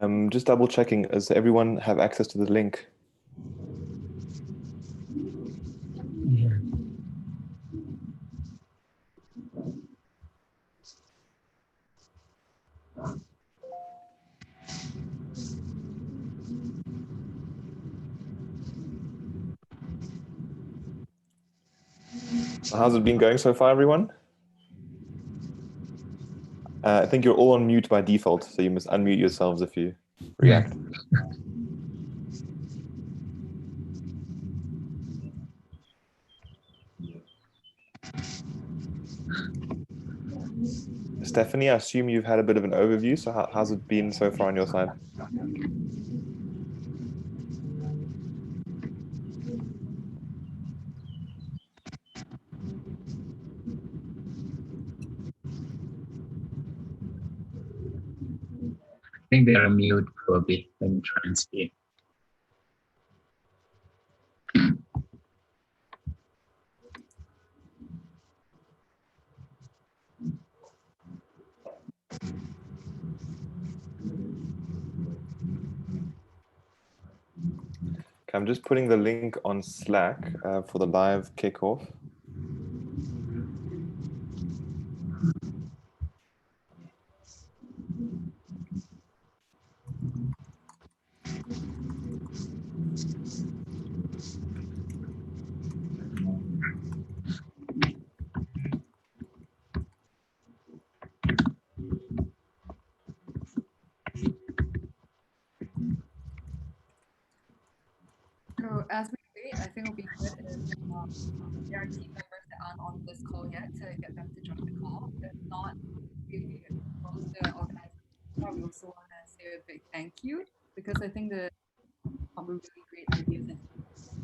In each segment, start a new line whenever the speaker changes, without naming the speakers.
Just double checking, does everyone have access to the link?
Yeah.
How's it been going so far, everyone? I think you're all on mute by default, so you must unmute yourselves if you react. Stephanie, I assume you've had a bit of an overview, so how's it been so far on your side?
I think they are mute for a bit. Let me try and see.
Okay, I'm just putting the link on Slack for the live kickoff.
So as we wait, I think it'll be good if there are team members that aren't on this call yet to get them to join the call. If not, we close the organization. We also want to say a big thank you because I think the probably really great ideas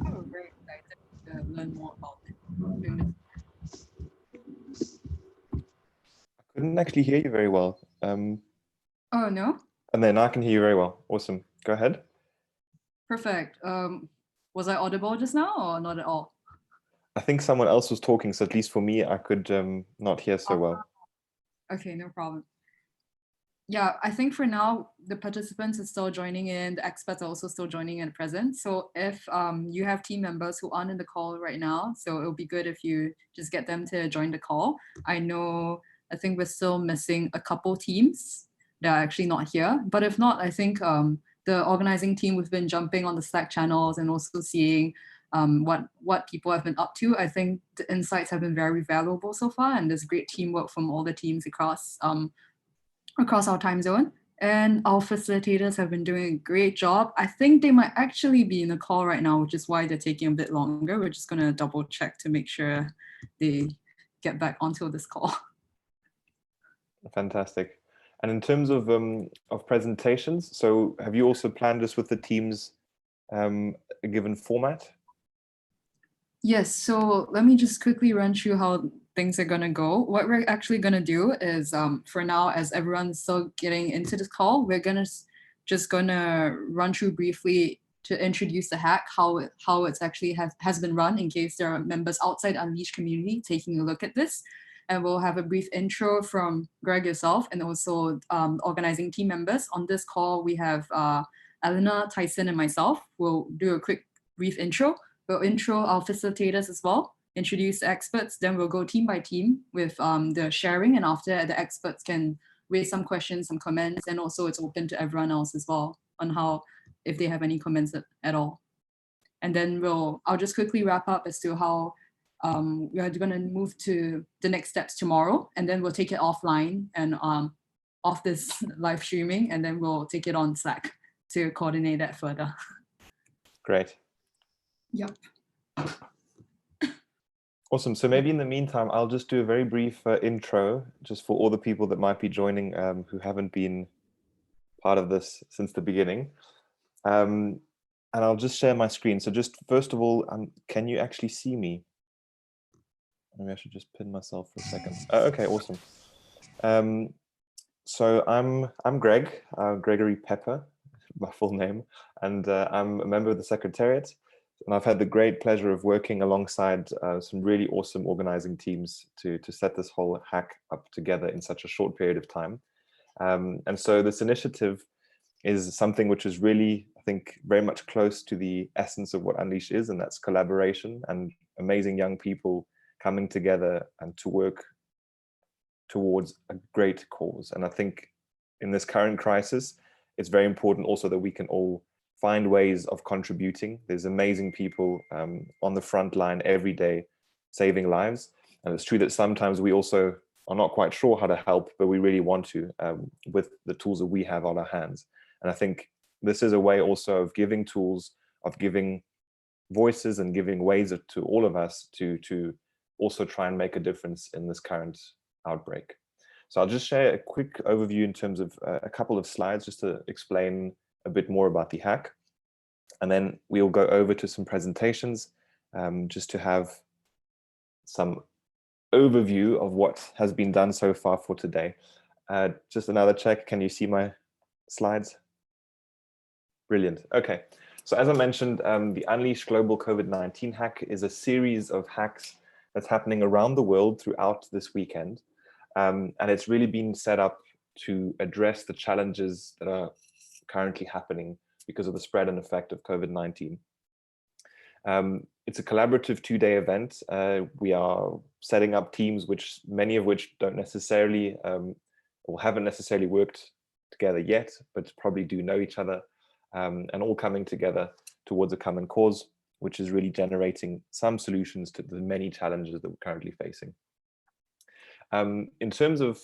and we're very excited to learn more about it during this.
I couldn't actually hear you very well.
Oh no,
And then I can hear you very well. Awesome. Go ahead.
perfect. Was I audible just now or not at all?
I think someone else was talking, so at least for me, I could not hear so well.
Okay, no problem. Yeah, I think for now, the participants are still joining in, the experts are also still joining in at present. So if you have team members who aren't in the call right now, so it'll be good if you just get them to join the call. I think we're still missing a couple teams that are actually not here. But if not, I think the organizing team, we've been jumping on the Slack channels and also seeing what people have been up to. I think the insights have been very valuable so far, and there's great teamwork from all the teams across our time zone. And our facilitators have been doing a great job. I think they might actually be in the call right now, which is why they're taking a bit longer. We're just going to double check to make sure they get back onto this call.
Fantastic. And in terms of presentations, so have you also planned this with the teams a given format?
Yes, so let me just quickly run through how things are gonna go. What we're actually gonna do is, for now, as everyone's still getting into this call, we're just gonna run through briefly to introduce the hack, how it's actually has been run in case there are members outside Unleash community taking a look at this. And we'll have a brief intro from Greg yourself and also organizing team members. On this call, we have Elena, Tyson, and myself. We'll do a quick brief intro. We'll intro our facilitators as well, introduce the experts, then we'll go team by team with the sharing, and after that, the experts can raise some questions, some comments, and also it's open to everyone else as well on how, if they have any comments at all. And then I'll just quickly wrap up as to how we are going to move to the next steps tomorrow, and then we'll take it offline and off this live streaming, and then we'll take it on Slack to coordinate that further.
Great.
Yep.
Awesome. So maybe in the meantime, I'll just do a very brief intro just for all the people that might be joining who haven't been part of this since the beginning. And I'll just share my screen. So just first of all, can you actually see me? Maybe I should just pin myself for a second. Okay, awesome. So I'm Greg, Gregory Pepper, my full name, and I'm a member of the Secretariat. And I've had the great pleasure of working alongside some really awesome organizing teams to set this whole hack up together in such a short period of time. And so this initiative is something which is really, I think, very much close to the essence of what Unleash is, and that's collaboration and amazing young people coming together and to work towards a great cause. And I think in this current crisis, it's very important also that we can all find ways of contributing. There's amazing people on the front line every day saving lives. And it's true that sometimes we also are not quite sure how to help, but we really want to with the tools that we have on our hands. And I think this is a way also of giving tools, of giving voices and giving ways to all of us to also try and make a difference in this current outbreak. So I'll just share a quick overview in terms of a couple of slides just to explain a bit more about the hack. And then we'll go over to some presentations just to have some overview of what has been done so far for today. Just another check. Can you see my slides? Brilliant. Okay. So as I mentioned, the Unleash Global COVID-19 hack is a series of hacks that's happening around the world throughout this weekend. And it's really been set up to address the challenges that are currently happening because of the spread and effect of COVID-19. It's a collaborative 2-day event. We are setting up teams, many of which don't necessarily or haven't necessarily worked together yet, but probably do know each other, and all coming together towards a common cause, which is really generating some solutions to the many challenges that we're currently facing. In terms of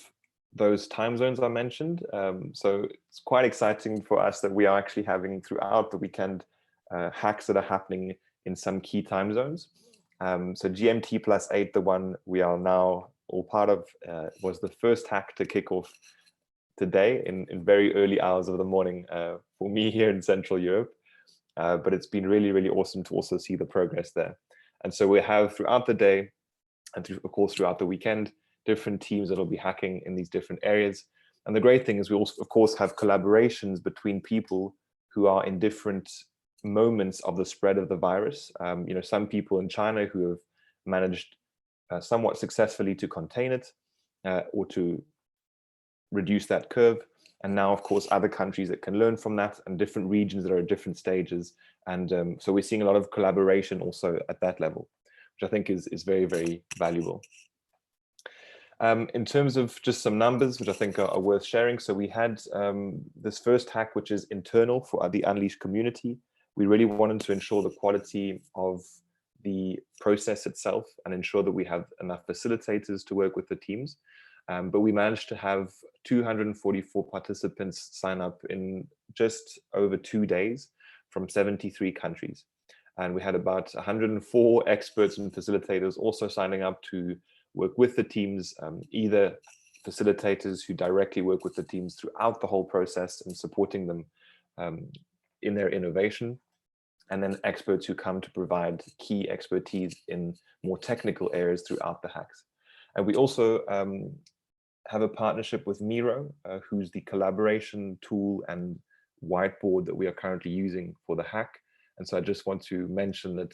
those time zones I mentioned, so it's quite exciting for us that we are actually having throughout the weekend hacks that are happening in some key time zones. So GMT+8, the one we are now all part of, was the first hack to kick off today in very early hours of the morning for me here in Central Europe. But it's been really, really awesome to also see the progress there. And so we have throughout the day and of course throughout the weekend, different teams that will be hacking in these different areas. And the great thing is we also, of course, have collaborations between people who are in different moments of the spread of the virus. Some people in China who have managed somewhat successfully to contain it or to reduce that curve. And now, of course, other countries that can learn from that and different regions that are at different stages. And so we're seeing a lot of collaboration also at that level, which I think is very, very valuable. In terms of just some numbers, which I think are worth sharing. So we had this first hack, which is internal for the Unleash community. We really wanted to ensure the quality of the process itself and ensure that we have enough facilitators to work with the teams. But we managed to have 244 participants sign up in just over 2 days from 73 countries. And we had about 104 experts and facilitators also signing up to work with the teams, either facilitators who directly work with the teams throughout the whole process and supporting them in their innovation, and then experts who come to provide key expertise in more technical areas throughout the hacks. And we also have a partnership with Miro, who's the collaboration tool and whiteboard that we are currently using for the hack. And so I just want to mention that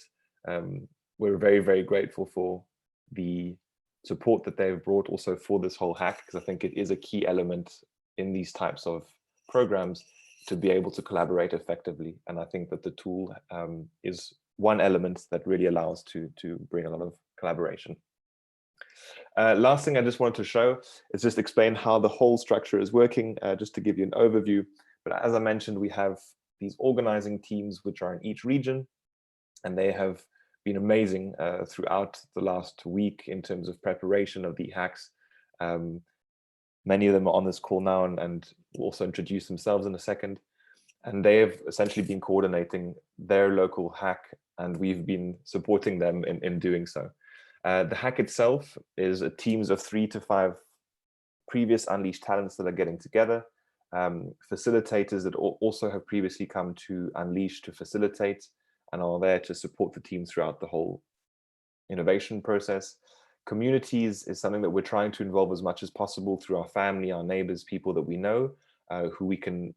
we're very, very grateful for the support that they've brought also for this whole hack, because I think it is a key element in these types of programs to be able to collaborate effectively. And I think that the tool is one element that really allows to bring a lot of collaboration. Last thing I just wanted to show is just explain how the whole structure is working, just to give you an overview. But as I mentioned, we have these organizing teams which are in each region, and they have been amazing throughout the last week in terms of preparation of the hacks. Many of them are on this call now and will also introduce themselves in a second. And they have essentially been coordinating their local hack, and we've been supporting them in doing so. The hack itself is a teams of 3 to 5 previous Unleashed talents that are getting together, facilitators that also have previously come to Unleash to facilitate and are there to support the team throughout the whole innovation process. Communities is something that we're trying to involve as much as possible through our family, our neighbors, people that we know, who we can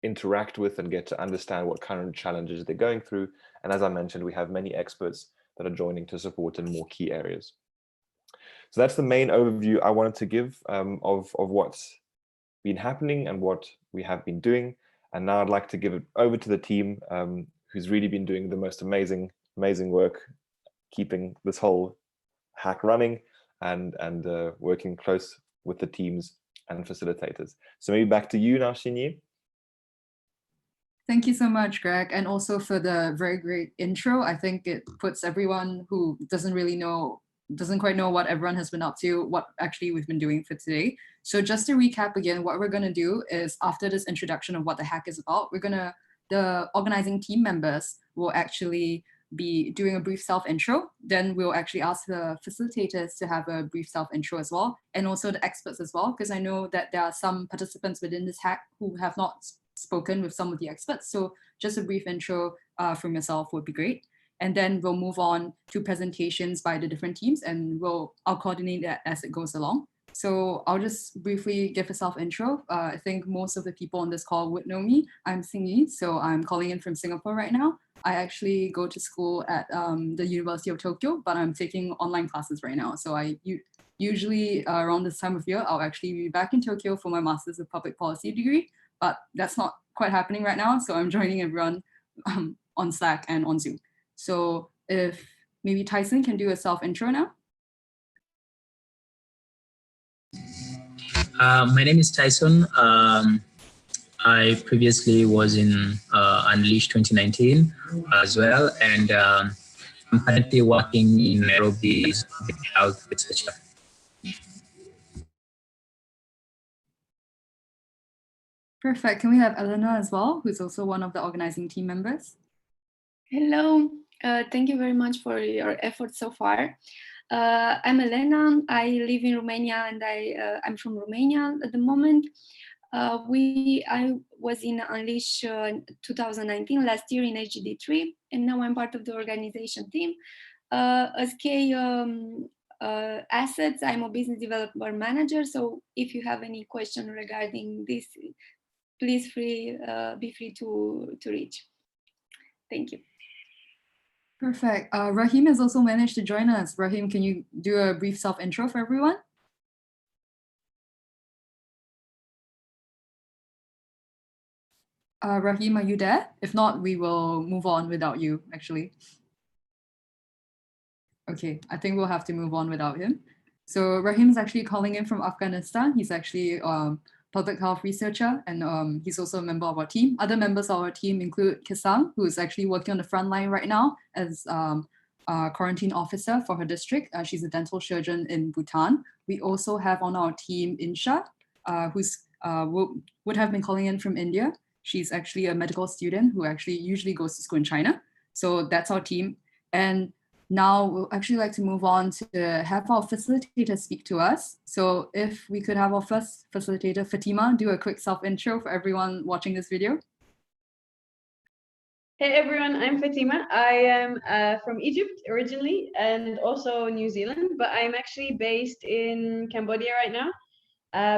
interact with and get to understand what current challenges they're going through. And as I mentioned, we have many experts that are joining to support in more key areas. So that's the main overview I wanted to give of what's been happening and what we have been doing. And now I'd like to give it over to the team who's really been doing the most amazing work, keeping this whole hack running and working close with the teams and facilitators. So maybe back to you now, Xinyi.
Thank you so much, Greg, and also for the very great intro. I think it puts everyone who doesn't quite know what everyone has been up to, what actually we've been doing for today. So just to recap again, what we're gonna do is after this introduction of what the hack is about, the organizing team members will actually be doing a brief self-intro. Then we'll actually ask the facilitators to have a brief self-intro as well, and also the experts as well, because I know that there are some participants within this hack who have not spoken with some of the experts. So just a brief intro from yourself would be great. And then we'll move on to presentations by the different teams, and I'll coordinate that as it goes along. So I'll just briefly give a self-intro. I think most of the people on this call would know me. I'm Xingyi, so I'm calling in from Singapore right now. I actually go to school at the University of Tokyo, but I'm taking online classes right now. So usually around this time of year, I'll actually be back in Tokyo for my Master's of Public Policy degree, but that's not quite happening right now. So I'm joining everyone on Slack and on Zoom. So if maybe Tyson can do a self-intro now.
My name is Tyson. I previously was in Unleash 2019 as well, and I'm currently working in Nairobi as a public health researcher.
Perfect. Can we have Elena as well, who's also one of the organizing team members?
Hello. Thank you very much for your efforts so far. I'm Elena. I live in Romania, and I'm from Romania at the moment. I was in Unleash 2019 last year in HGD3, and now I'm part of the organization team. As K Assets, I'm a business development manager. So if you have any question regarding this, please be free to reach. Thank you.
Perfect. Rahim has also managed to join us. Rahim, can you do a brief self-intro for everyone? Rahim, are you there? If not, we will move on without you, actually. Okay, I think we'll have to move on without him. So Rahim is actually calling in from Afghanistan. He's actually public health researcher, and he's also a member of our team. Other members of our team include Kisang, who is actually working on the front line right now as a quarantine officer for her district. She's a dental surgeon in Bhutan. We also have on our team Insha, who's would have been calling in from India. She's actually a medical student who actually usually goes to school in China. So that's our team. And now we'll actually like to move on to have our facilitator speak to us. So if we could have our first facilitator, Fatima, do a quick self-intro for everyone watching this video.
Hey everyone, I'm Fatima. I am from Egypt originally and also New Zealand, but I'm actually based in Cambodia right now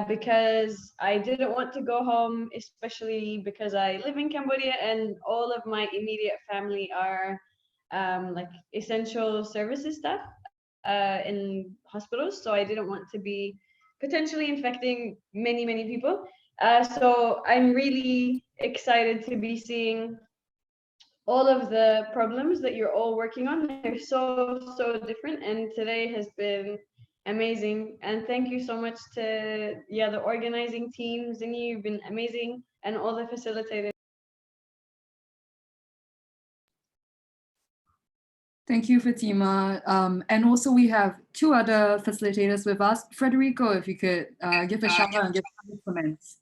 because I didn't want to go home, especially because I live in Cambodia and all of my immediate family are like essential services staff in hospitals. So I didn't want to be potentially infecting many people. So I'm really excited to be seeing all of the problems that you're all working on. They're so different, and today has been amazing. And thank you so much to the organizing teams, and you've been amazing, and all the facilitators.
Thank you, Fatima. And also we have two other facilitators with us. Federico, if you could give a shout out and give some comments.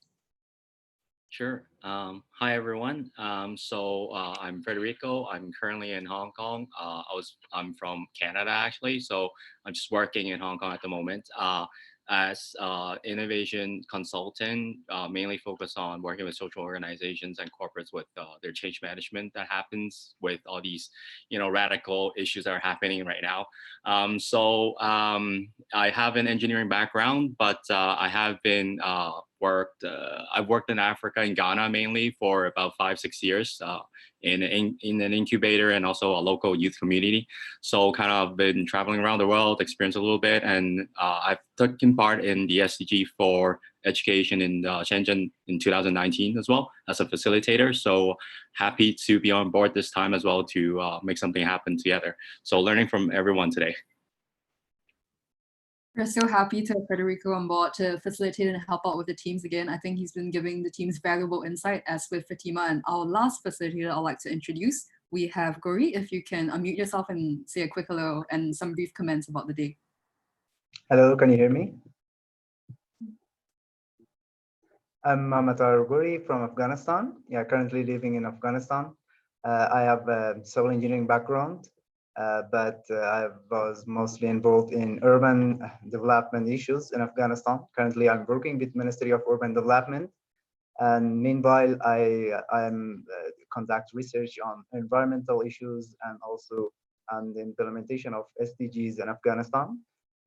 Sure. Hi, everyone. So I'm Federico. I'm currently in Hong Kong. I'm from Canada, actually. So I'm just working in Hong Kong at the moment as innovation consultant, mainly focused on working with social organizations and corporates with their change management that happens with all these, radical issues that are happening right now. So I have an engineering background, but I have been I've worked in Africa, in Ghana mainly, for about 5-6 years in an incubator and also a local youth community. So kind of been traveling around the world, experienced a little bit, and I've taken part in the SDG for education in Shenzhen in 2019 as well as a facilitator. So happy to be on board this time as well to make something happen together. So learning from everyone today.
We're so happy to have Federico on board to facilitate and help out with the teams again. I think he's been giving the teams valuable insight, as with Fatima. And our last facilitator I'd like to introduce, we have Gori. If you can unmute yourself and say a quick hello and some brief comments about the day.
Hello, can you hear me? I'm Matar Gori from Afghanistan. Yeah, currently living in Afghanistan. I have a civil engineering background, but I was mostly involved in urban development issues in Afghanistan. Currently, I'm working with Ministry of Urban Development. And meanwhile, I conduct research on environmental issues and also on the implementation of SDGs in Afghanistan.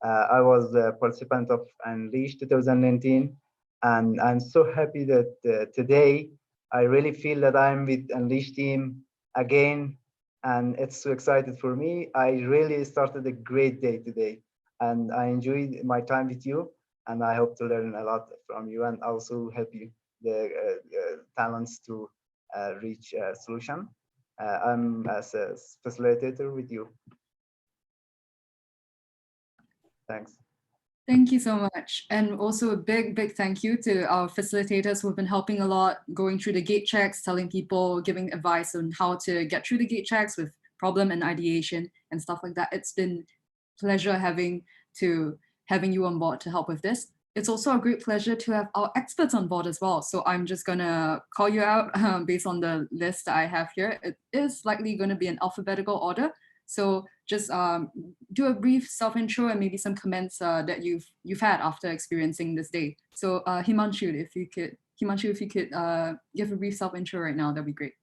I was a participant of Unleash 2019, and I'm so happy that today I really feel that I'm with Unleash team again, and it's so excited for me. I really started a great day today, and I enjoyed my time with you, and I hope to learn a lot from you and also help you the talents to reach a solution. I'm as a facilitator with you. Thanks.
Thank you so much. And also a big, big thank you to our facilitators who have been helping a lot, going through the gate checks, telling people, giving advice on how to get through the gate checks with problem and ideation and stuff like that. It's been a pleasure having you on board to help with this. It's also a great pleasure to have our experts on board as well. So I'm just gonna call you out based on the list that I have here. It is likely gonna be in alphabetical order. So just do a brief self-intro and maybe some comments that you've had after experiencing this day. So Himanshu, if you could give a brief self-intro right now, that'd be great.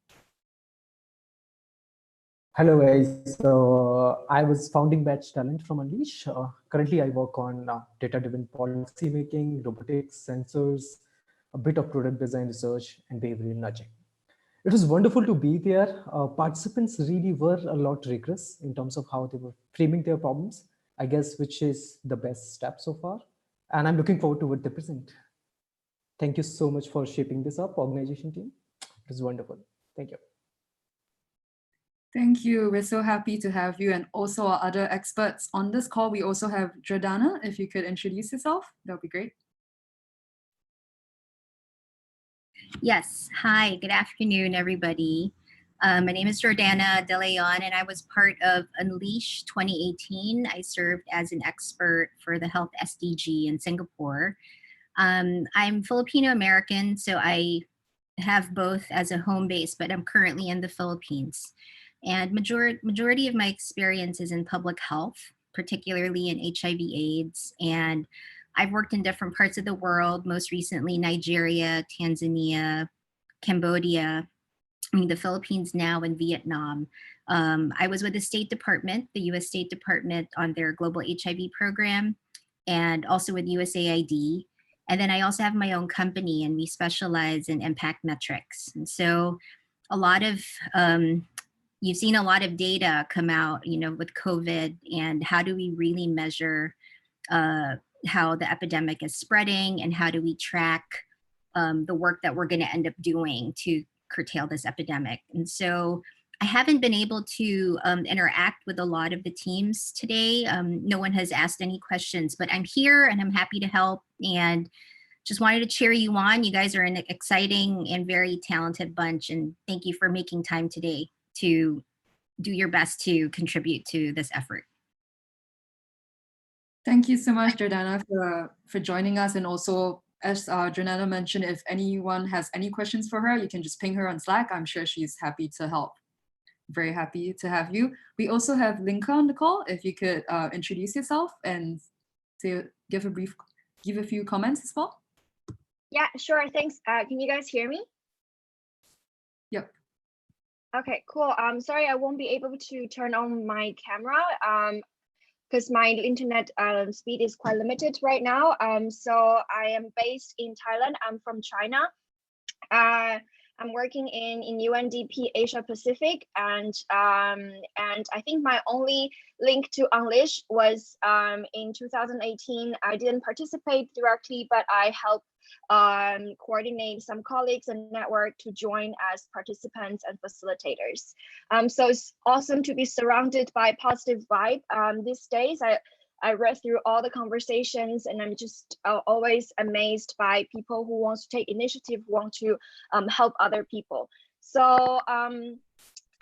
Hello guys, so I was founding batch talent from Unleash. Currently I work on data-driven policy making, robotics, sensors, a bit of product design research and behavioral nudging. It was wonderful to be there. Participants really were a lot rigorous in terms of how they were framing their problems, I guess, which is the best step so far. And I'm looking forward to what they present. Thank you so much for shaping this up, organization team. It was wonderful. Thank you.
Thank you. We're so happy to have you and also our other experts on this call. We also have Jordana. If you could introduce yourself, that would be great.
Yes. Hi, good afternoon, everybody. My name is Jordana De Leon, and I was part of Unleash 2018. I served as an expert for the health SDG in Singapore. I'm Filipino-American, so I have both as a home base, but I'm currently in the Philippines. And majority of my experience is in public health, particularly in HIV/AIDS, and I've worked in different parts of the world, most recently Nigeria, Tanzania, Cambodia, the Philippines now, and Vietnam. I was with the State Department, the US State Department, on their global HIV program, and also with USAID. And then I also have my own company, and we specialize in impact metrics. And so a lot of, you've seen a lot of data come out, with COVID, and how do we really measure how the epidemic is spreading, and how do we track the work that we're going to end up doing to curtail this epidemic. And so I haven't been able to interact with a lot of the teams today. No one has asked any questions, but I'm here and I'm happy to help, and just wanted to cheer you on. You guys are an exciting and very talented bunch, and thank you for making time today to do your best to contribute to this effort.
Thank you so much, Jordana, for joining us. And also, as Jordana mentioned, if anyone has any questions for her, you can just ping her on Slack. I'm sure she's happy to help. Very happy to have you. We also have Linka on the call. If you could introduce yourself and give a few comments as well.
Yeah, sure. Thanks. Can you guys hear me?
Yep.
Okay, cool. Sorry, I won't be able to turn on my camera. because my internet speed is quite limited right now. So I am based in Thailand. I'm from China. I'm working in UNDP Asia Pacific, and I think my only link to Unleash was in 2018. I didn't participate directly, but I helped coordinate some colleagues and network to join as participants and facilitators. So it's awesome to be surrounded by positive vibe these days. I read through all the conversations, and I'm just always amazed by people who want to take initiative, want to help other people. So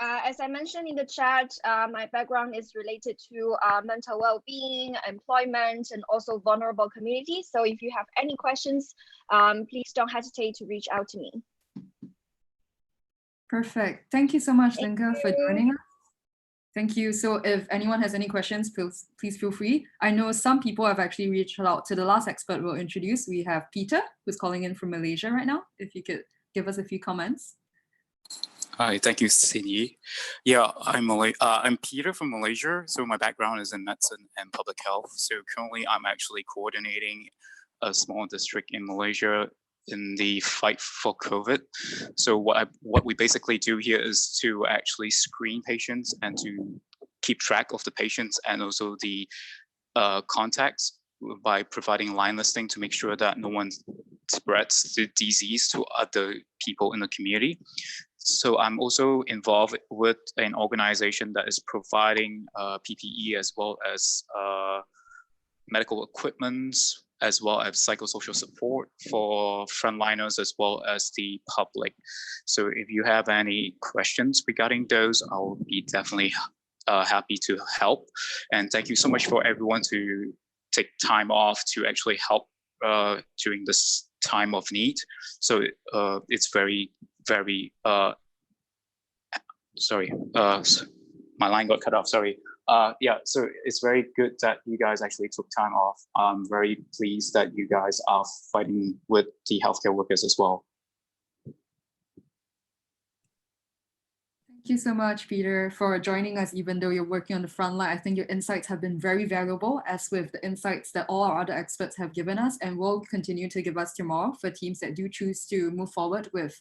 as I mentioned in the chat, my background is related to mental well-being, employment, and also vulnerable communities. So if you have any questions, please don't hesitate to reach out to me.
Perfect. Thank you so much, Linka, for joining us. Thank you. So if anyone has any questions, please feel free. I know some people have actually reached out to the last expert we'll introduce. We have Peter, who's calling in from Malaysia right now. If you could give us a few comments.
Hi, thank you, Cindy. Yeah, I'm Peter from Malaysia. So my background is in medicine and public health. So currently I'm actually coordinating a small district in Malaysia in the fight for COVID. So what we basically do here is to actually screen patients and to keep track of the patients and also the contacts by providing line listing to make sure that no one spreads the disease to other people in the community. So I'm also involved with an organization that is providing PPE as well as medical equipment, as well as psychosocial support for frontliners as well as the public. So if you have any questions regarding those, I'll be definitely happy to help. And thank you so much for everyone to take time off to actually help during this time of need. So it's very, very, sorry, my line got cut off, sorry. Yeah, so it's very good that you guys actually took time off. I'm very pleased that you guys are fighting with the healthcare workers as well.
Thank you so much, Peter, for joining us, even though you're working on the front line. I think your insights have been very valuable, as with the insights that all our other experts have given us and will continue to give us tomorrow for teams that do choose to move forward with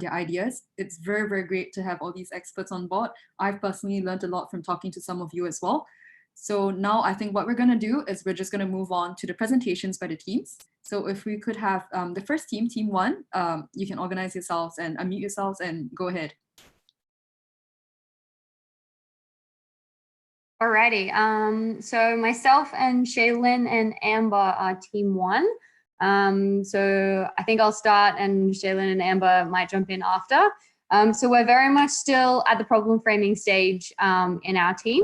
their ideas. It's very, very great to have all these experts on board. I've personally learned a lot from talking to some of you as well. So now I think what we're going to do is we're just going to move on to the presentations by the teams. So if we could have the first team, team one, you can organize yourselves and unmute yourselves and go ahead.
Alrighty, so myself and Shaylin and Amber are team one. So I think I'll start and Shaylin and Amber might jump in after. So we're very much still at the problem framing stage in our team.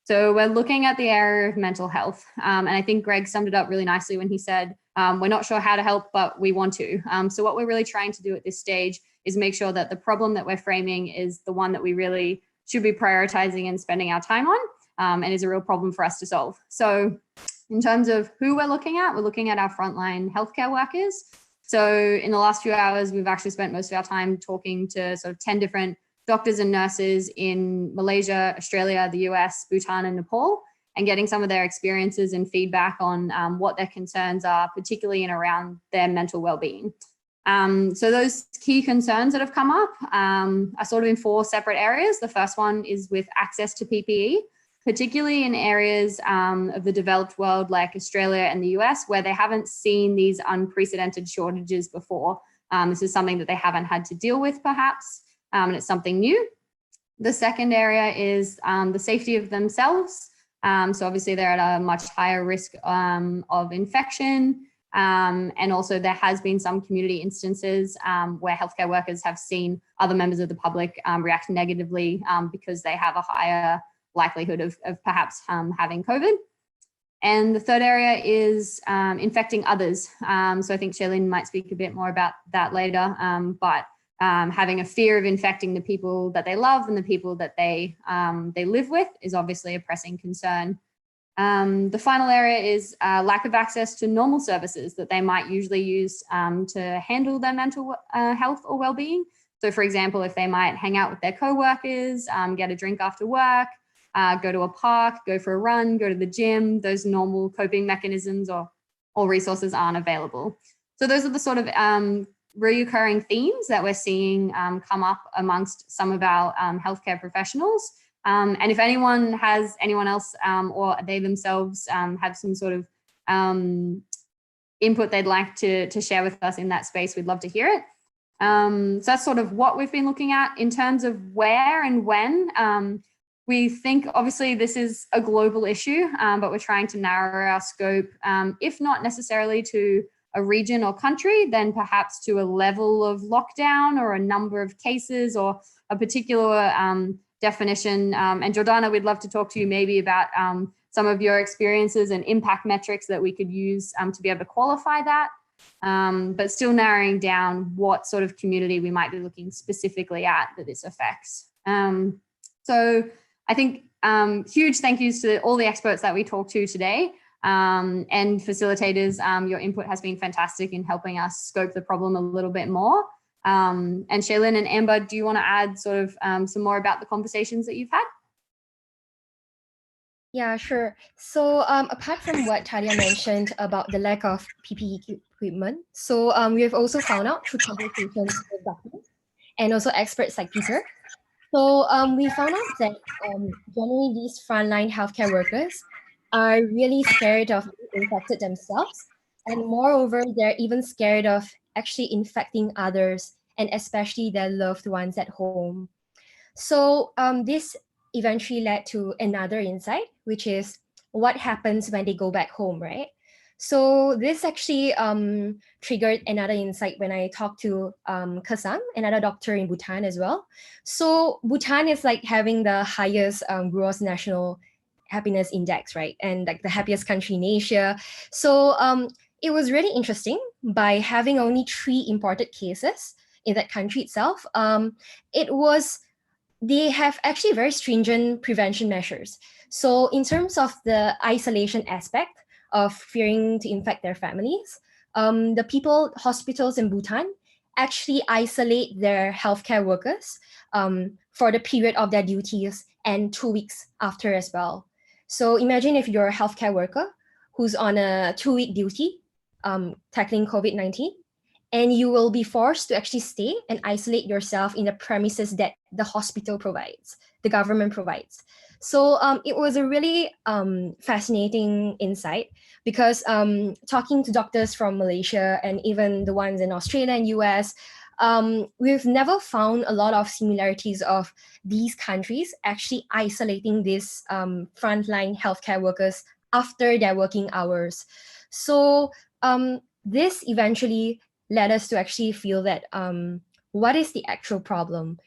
So we're looking at the area of mental health. And I think Greg summed it up really nicely when he said, we're not sure how to help, but we want to. So what we're really trying to do at this stage is make sure that the problem that we're framing is the one that we really should be prioritizing and spending our time on. And is a real problem for us to solve. So in terms of who we're looking at our frontline healthcare workers. So in the last few hours, we've actually spent most of our time talking to sort of 10 different doctors and nurses in Malaysia, Australia, the US, Bhutan, and Nepal, and getting some of their experiences and feedback on what their concerns are, particularly in around their mental well-being. So those key concerns that have come up are sort of in 4 separate areas. The first one is with access to PPE. Particularly in areas of the developed world like Australia and the US, where they haven't seen these unprecedented shortages before. This is something that they haven't had to deal with perhaps, and it's something new. The second area is the safety of themselves. So obviously they're at a much higher risk of infection. And also there has been some community instances where healthcare workers have seen other members of the public react negatively because they have a higher likelihood of perhaps having COVID. And the third area is infecting others. So I think Shailene might speak a bit more about that later, but having a fear of infecting the people that they love and the people that they live with is obviously a pressing concern. The final area is lack of access to normal services that they might usually use to handle their mental health or well-being. So for example, if they might hang out with their co-workers, get a drink after work, go to a park, go for a run, go to the gym. Those normal coping mechanisms or resources aren't available. So those are the sort of recurring themes that we're seeing come up amongst some of our healthcare professionals. And if anyone else or they themselves have some sort of input they'd like to share with us in that space, we'd love to hear it. So that's sort of what we've been looking at. In terms of where and when, we think obviously this is a global issue, but we're trying to narrow our scope, if not necessarily to a region or country, then perhaps to a level of lockdown or a number of cases or a particular definition. And Jordana, we'd love to talk to you maybe about some of your experiences and impact metrics that we could use to be able to qualify that, but still narrowing down what sort of community we might be looking specifically at that this affects. So I think huge thank yous to all the experts that we talked to today. And facilitators, your input has been fantastic in helping us scope the problem a little bit more. And Shaylin and Amber, do you want to add sort of some more about the conversations that you've had?
Yeah, sure. So apart from what Talia mentioned about the lack of PPE equipment, so we have also found out through conversations with doctors and also experts like Peter. So we found out that generally these frontline healthcare workers are really scared of being infected themselves. And moreover, they're even scared of actually infecting others and especially their loved ones at home. So this eventually led to another insight, which is what happens when they go back home, right? So this actually triggered another insight when I talked to Kasam, another doctor in Bhutan as well. So Bhutan is like having the highest gross national happiness index, right? And like the happiest country in Asia. So it was really interesting by having only 3 imported cases in that country itself. They have actually very stringent prevention measures. So in terms of the isolation aspect of fearing to infect their families, the hospitals in Bhutan actually isolate their healthcare workers for the period of their duties and 2 weeks after as well. So imagine if you're a healthcare worker who's on a 2-week duty tackling COVID-19, and you will be forced to actually stay and isolate yourself in the premises that the hospital provides, the government provides. So it was a really fascinating insight because talking to doctors from Malaysia and even the ones in Australia and US, we've never found a lot of similarities of these countries actually isolating these frontline healthcare workers after their working hours. So this eventually led us to actually feel that what is the actual problem?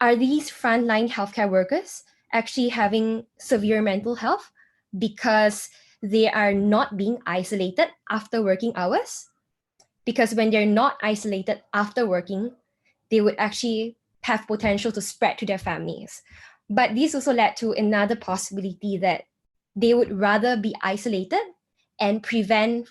Are these frontline healthcare workers actually having severe mental health because they are not being isolated after working hours? Because when they're not isolated after working, they would actually have potential to spread to their families. But this also led to another possibility that they would rather be isolated and prevented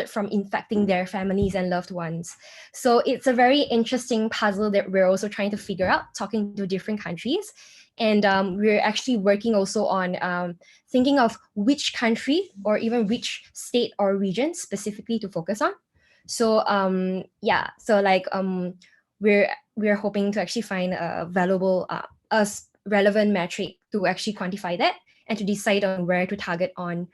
from infecting their families and loved ones. So it's a very interesting puzzle that we're also trying to figure out, talking to different countries. And we're actually working also on thinking of which country or even which state or region specifically to focus on. So we're hoping to actually find a valuable, relevant metric to actually quantify that and to decide on where to target on.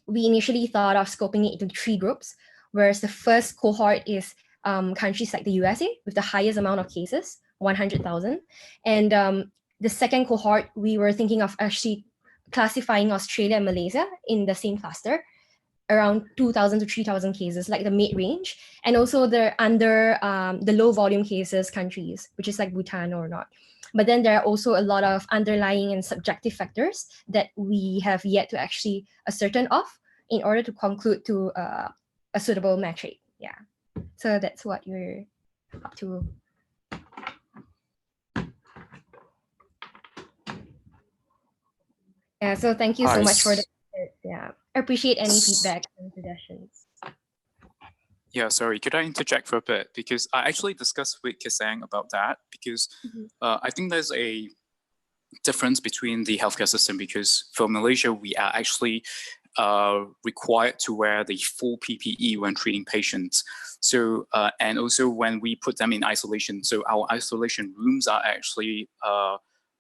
We initially thought of scoping it into 3 groups, whereas the first cohort is countries like the USA with the highest amount of cases, 100,000. And the second cohort, we were thinking of actually classifying Australia and Malaysia in the same cluster, around 2,000 to 3,000 cases, like the mid-range, and also the under the low volume cases countries, which is like Bhutan or not. But then there are also a lot of underlying and subjective factors that we have yet to actually ascertain of in order to conclude to a suitable metric. Yeah, so that's what we're up to. Yeah, so thank you so much for the, I appreciate any feedback and suggestions.
Yeah, sorry, could I interject for a bit? Because I actually discussed with Kisang about that because I think there's difference between the healthcare system, because for Malaysia, we are actually required to wear the full PPE when treating patients. So, and also when we put them in isolation, so our isolation rooms are actually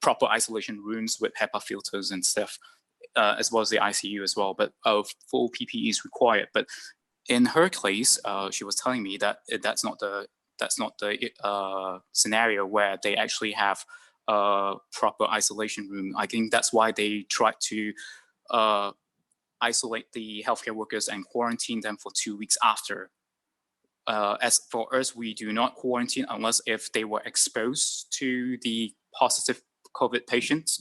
proper isolation rooms with HEPA filters and stuff, as well as the ICU as well, but full PPE is required. But in her case, she was telling me that that's not the scenario where they actually have a proper isolation room. I think that's why they tried to isolate the healthcare workers and quarantine them for 2 weeks after. As for us, we do not quarantine unless if they were exposed to the positive COVID patients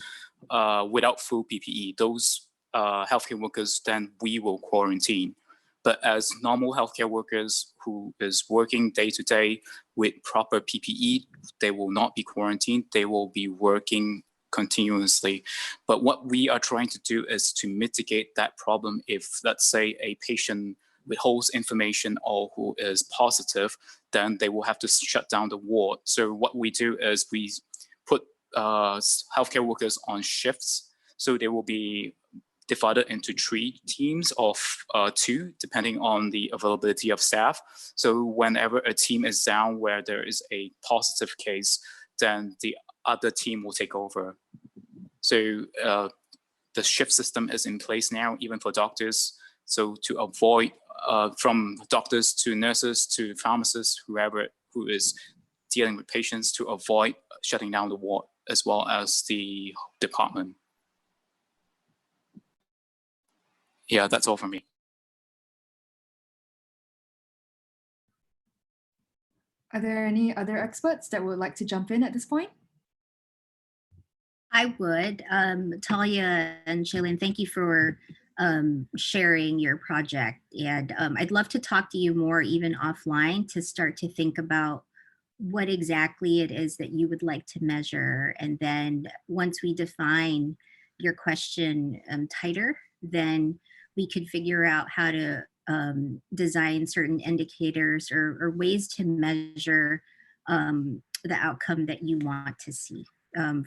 without full PPE. Those healthcare workers, then we will quarantine. But as normal healthcare workers who is working day to day with proper PPE, they will not be quarantined. They will be working continuously. But what we are trying to do is to mitigate that problem. If, let's say, a patient withholds information or who is positive, then they will have to shut down the ward. So what we do is we put healthcare workers on shifts. So they will be divided into 3 teams of 2, depending on the availability of staff. So whenever a team is down where there is a positive case, then the other team will take over. So the shift system is in place now, even for doctors. So to avoid, from doctors to nurses to pharmacists, whoever who is dealing with patients, to avoid shutting down the ward as well as the department. Yeah, that's all from me.
Are there any other experts that would like to jump in at this point?
I would. Talia and Shailin, thank you for sharing your project. And I'd love to talk to you more even offline to start to think about what exactly it is that you would like to measure. And then once we define your question tighter, then we could figure out how to design certain indicators or ways to measure the outcome that you want to see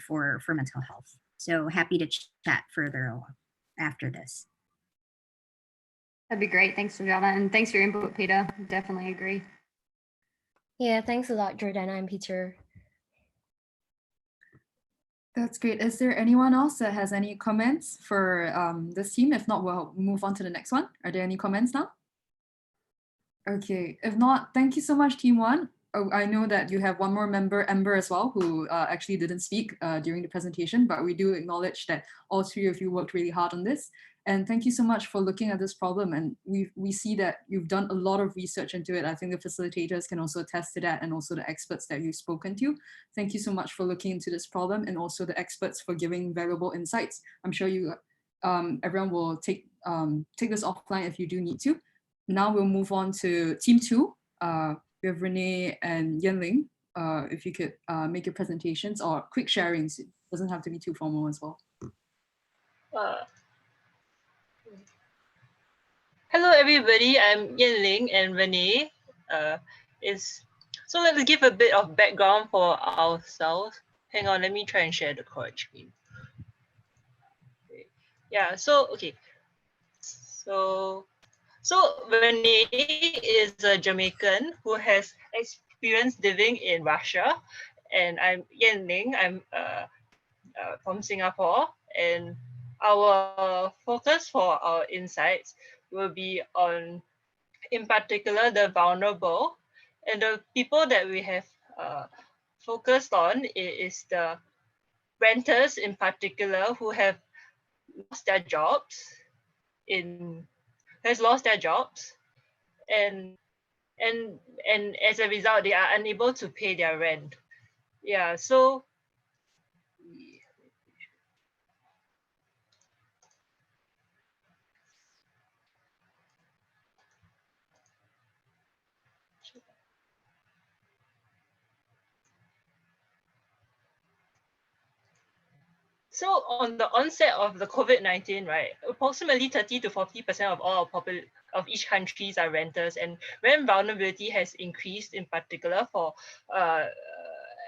for mental health. So happy to chat further along after this.
That'd be great. Thanks, Jordana. And thanks for your input, Peter. Definitely agree.
Yeah, thanks a lot, Jordana and Peter.
That's great. Is there anyone else that has any comments for this team? If not, we'll move on to the next one. Are there any comments now? Okay, if not, thank you so much, Team 1. Oh, I know that you have one more member, Ember, as well, who actually didn't speak during the presentation, but we do acknowledge that all 3 of you worked really hard on this. And thank you so much for looking at this problem. And we see that you've done a lot of research into it. I think the facilitators can also attest to that, and also the experts that you've spoken to. Thank you so much for looking into this problem, and also the experts for giving valuable insights. I'm sure you, everyone will take this offline if you do need to. Now we'll move on to Team 2. We have Renee and Yanling. If you could make your presentations or quick sharings. It doesn't have to be too formal as well.
Hello, everybody. I'm Yanling and Renee. So let's give a bit of background for ourselves. Hang on, let me try and share the correct screen. Okay. Yeah, so, okay. So Renee is a Jamaican who has experience living in Russia, and I'm Yanling. I'm from Singapore, and our focus for our insights will be on, in particular, the vulnerable, and the people that we have focused on is the renters in particular who have lost their jobs and as a result they are unable to pay their rent. Yeah, so So on the onset of the COVID-19, right, approximately 30 to 40% of all of each countries are renters, and rent vulnerability has increased in particular for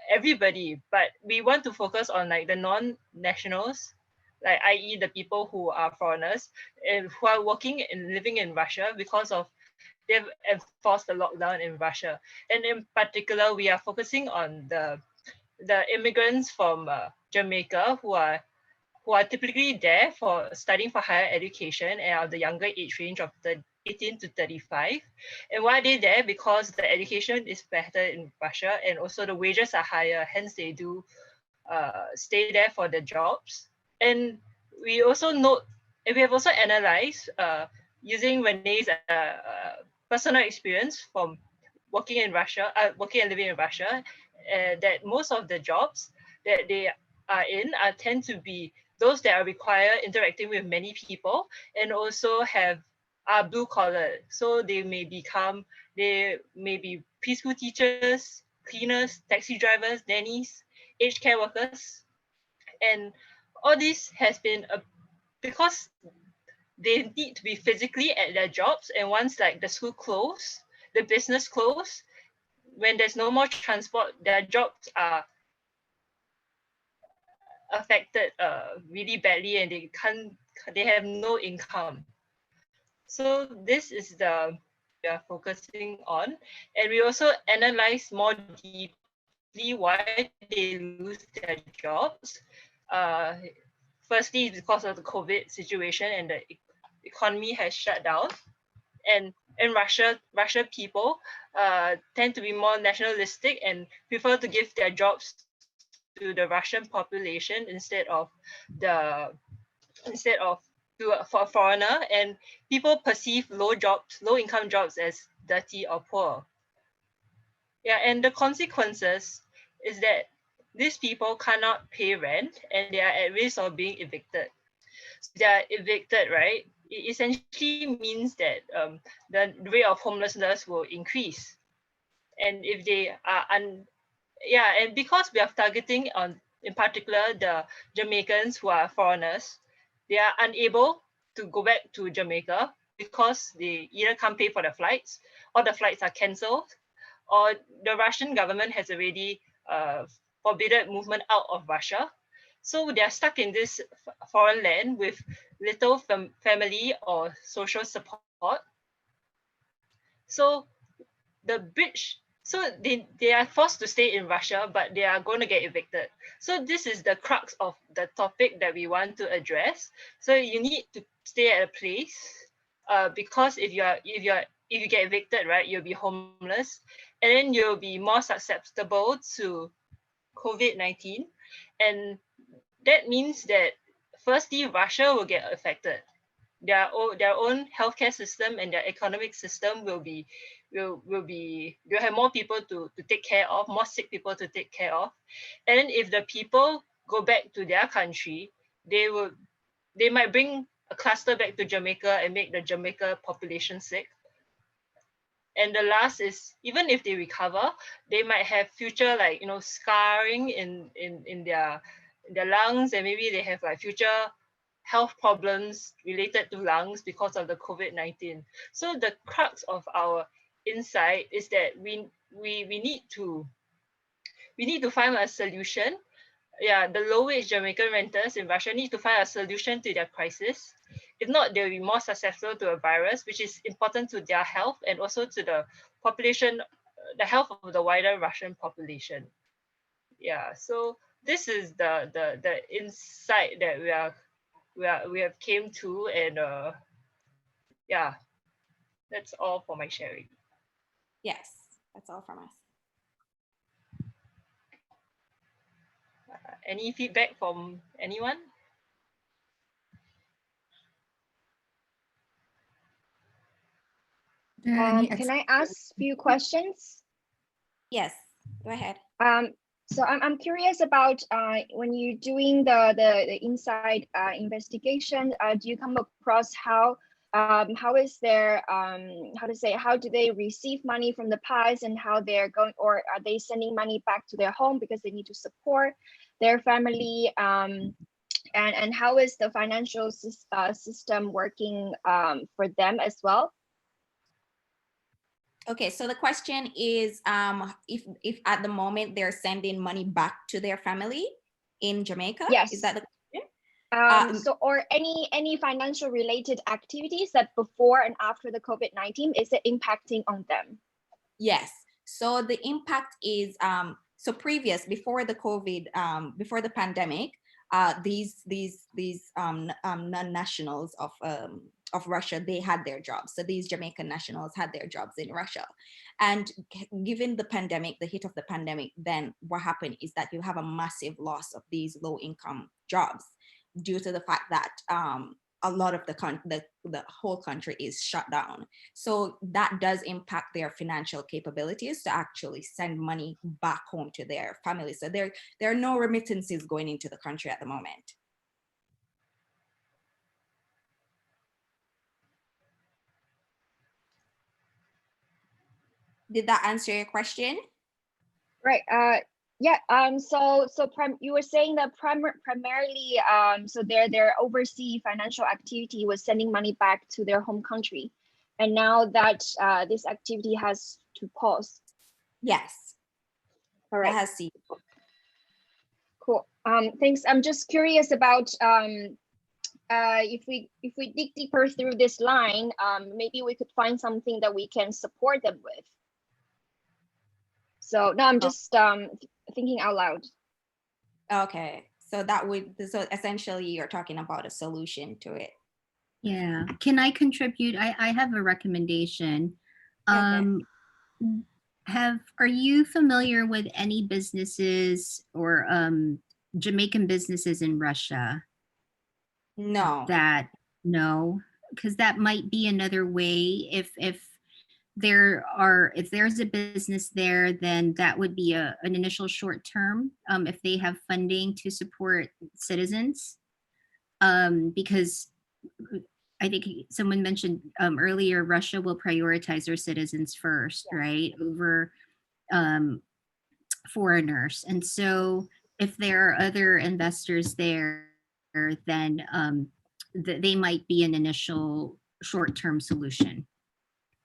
everybody, but we want to focus on like the non-nationals, like i.e. the people who are foreigners and who are working and living in Russia because of they've enforced the lockdown in Russia. And in particular, we are focusing on the immigrants from Jamaica who are typically there for studying for higher education and are the younger age range of the 18 to 35. And why are they there? Because the education is better in Russia and also the wages are higher, hence they do stay there for the jobs. And we also note, and we have also analyzed using Renee's personal experience from working in Russia, working and living in Russia, that most of the jobs that they are in tend to be those that are require interacting with many people and also are blue collar. So they may be preschool teachers, cleaners, taxi drivers, nannies, aged care workers. And all this has been because they need to be physically at their jobs, and once like the school closed, the business closed, when there's no more transport, their jobs are affected really badly and they have no income. So this is we are focusing on, and we also analyze more deeply why they lose their jobs. Firstly, because of the COVID situation and the economy has shut down, and in Russia people tend to be more nationalistic and prefer to give their jobs to the Russian population instead of for a foreigner, and people perceive low income jobs as dirty or poor. Yeah, and the consequences is that these people cannot pay rent and they are at risk of being evicted. So they are evicted, right? It essentially means that the rate of homelessness will increase. And if they are and because we are targeting on, in particular, the Jamaicans who are foreigners, they are unable to go back to Jamaica because they either can't pay for the flights, or the flights are cancelled, or the Russian government has already forbidden movement out of Russia. So they are stuck in this foreign land with little family or social support. So they are forced to stay in Russia, but they are going to get evicted. So this is the crux of the topic that we want to address. So you need to stay at a place because if you get evicted, right, you'll be homeless, and then you'll be more susceptible to COVID-19, and that means that firstly, Russia will get affected. Their own healthcare system and their economic system will have more people to take care of, more sick people to take care of. And then if the people go back to their country, they might bring a cluster back to Jamaica and make the Jamaica population sick. And the last is, even if they recover, they might have future scarring in their lungs, and maybe they have like future health problems related to lungs because of the COVID-19. So the crux of our insight is that we need to find a solution. Yeah, the low-wage Jamaican renters in Russia need to find a solution to their crisis. If not, they'll be more susceptible to a virus, which is important to their health and also to the population, the health of the wider Russian population. Yeah, so this is the insight that we have came to, and yeah, that's all for my sharing.
Yes, that's all from us.
Any feedback from anyone?
Can I ask a few questions?
Yes, go ahead.
So I'm curious about when you're doing the inside investigation, do you come across how is their how do they receive money from the past, and how they're going, or are they sending money back to their home because they need to support their family, and how is the financial system working for them as well?
Okay, so the question is if at the moment they're sending money back to their family in Jamaica?
Yes.
Is that the question?
So, or any financial related activities that before and after the COVID-19, is it impacting on them?
Yes. So the impact is so before the COVID, before the pandemic, these non-nationals of Russia, they had their jobs. So these Jamaican nationals had their jobs in Russia, and given the pandemic, the hit of the pandemic, then what happened is that you have a massive loss of these low-income jobs due to the fact that a lot of the whole country is shut down. So that does impact their financial capabilities to actually send money back home to their families. So there are no remittances going into the country at the moment. Did that answer your question?
Right. Yeah. You were saying that primarily, so their overseas financial activity was sending money back to their home country, and now that this activity has to pause.
Yes.
All right.
That has ceased.
Cool. Thanks. I'm just curious about if we dig deeper through this line, maybe we could find something that we can support them with. So no, I'm just thinking out loud.
Okay, so so essentially you're talking about a solution to it.
Yeah, can I contribute? I have a recommendation.
Okay.
Are you familiar with any businesses or Jamaican businesses in Russia?
No.
No, because that might be another way. If there's a business there, then that would be an initial short term if they have funding to support citizens. Because I think someone mentioned earlier, Russia will prioritize their citizens first, right, over foreigners. And so if there are other investors there, then they might be an initial short-term solution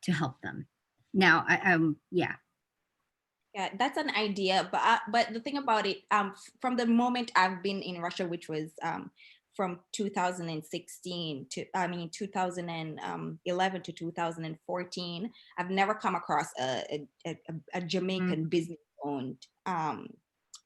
to help them. Now, yeah.
Yeah, that's an idea, but the thing about it, from the moment I've been in Russia, which was from 2016 to 2011 to 2014, I've never come across a Jamaican business-owned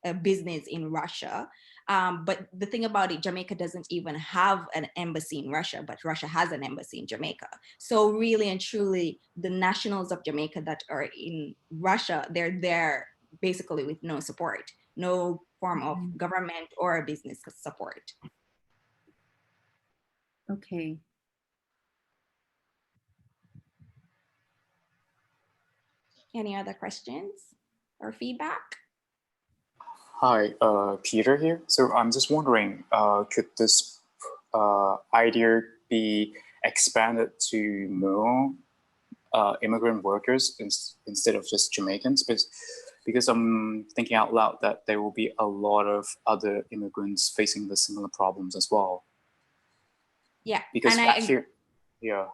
a business in Russia. But the thing about it, Jamaica doesn't even have an embassy in Russia, but Russia has an embassy in Jamaica. So really and truly, the nationals of Jamaica that are in Russia, they're there basically with no support, no form of government or business support.
Okay.
Any other questions or feedback?
Hi, Peter here. So I'm just wondering, could this idea be expanded to more immigrant workers instead of just Jamaicans? Because I'm thinking out loud that there will be a lot of other immigrants facing the similar problems as well.
Yeah,
because
and
here, yeah.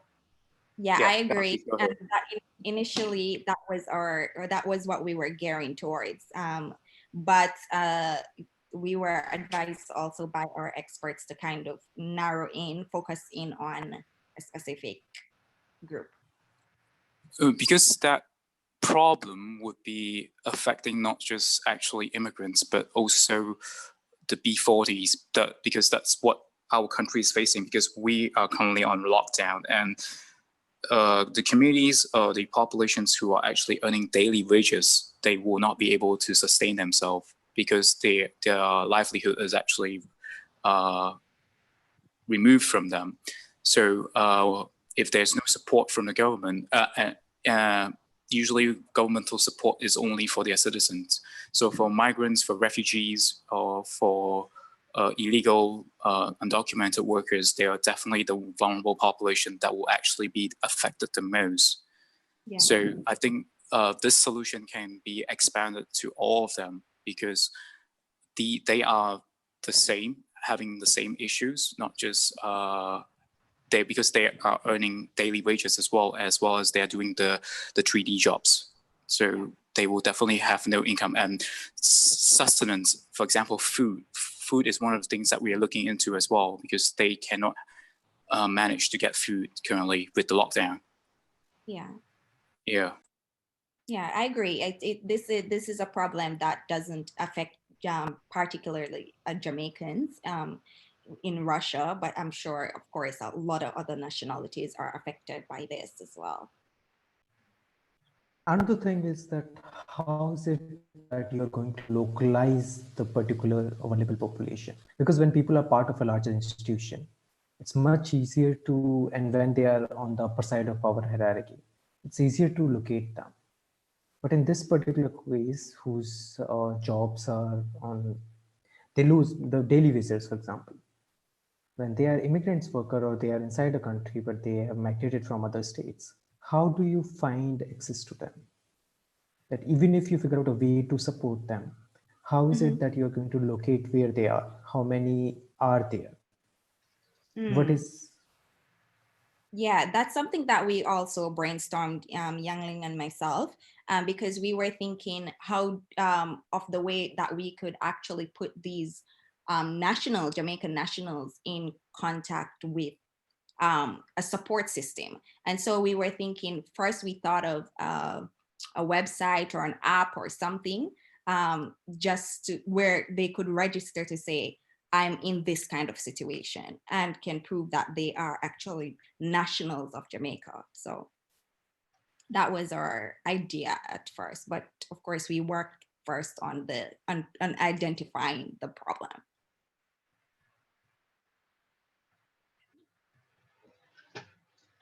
Yeah,
Yeah,
I agree.
go ahead.
And that initially, that was what we were gearing towards. But we were advised also by our experts to kind of focus in on a specific group.
Because that problem would be affecting not just actually immigrants, but also the B40s, because that's what our country is facing, because we are currently on lockdown, and the communities, the populations who are actually earning daily wages, they will not be able to sustain themselves because their livelihood is actually removed from them. So if there's no support from the government, usually governmental support is only for their citizens. So for migrants, for refugees, or for illegal undocumented workers, they are definitely the vulnerable population that will actually be affected the most. Yeah. So I think this solution can be expanded to all of them, because they are the same, having the same issues, not just because they are earning daily wages as well as they are doing the 3D jobs. So they will definitely have no income. And sustenance, for example, food is one of the things that we are looking into as well, because they cannot manage to get food currently with the lockdown.
Yeah.
Yeah.
Yeah, I agree. This is a problem that doesn't affect particularly Jamaicans in Russia, but I'm sure, of course, a lot of other nationalities are affected by this as well.
Another thing is that how is it that you're going to localize the particular vulnerable population? Because when people are part of a larger institution, it's much easier to, and when they are on the upper side of power hierarchy, it's easier to locate them. But in this particular case, whose jobs are on, they lose the daily visitors, for example. When they are immigrants worker or they are inside a country, but they have migrated from other states, how do you find access to them? That even if you figure out a way to support them, how is it that you're going to locate where they are? How many are there? What is...
Yeah, that's something that we also brainstormed, Youngling and myself, because we were thinking how of the way that we could actually put these Jamaican nationals in contact with a support system. And so we were thinking, first we thought of a website or an app or something, just where they could register to say, I'm in this kind of situation, and can prove that they are actually nationals of Jamaica. So that was our idea at first, but of course we worked first on identifying the problem.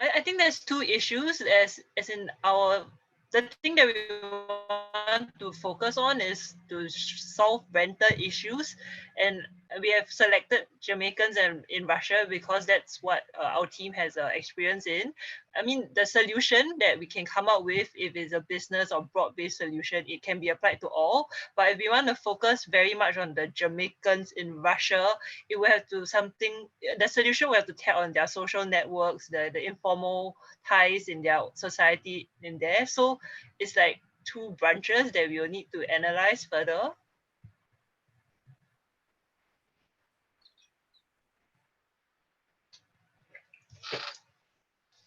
I think there's two issues as in the thing that we want to focus on is to solve rental issues, and we have selected Jamaicans and in Russia because that's what our team has experience in. I mean, the solution that we can come up with, if it's a business or broad-based solution, it can be applied to all. But if we want to focus very much on the Jamaicans in Russia, it will have to the solution will have to tap on their social networks, the informal ties in their society in there. So it's like two branches that we will need to analyze further.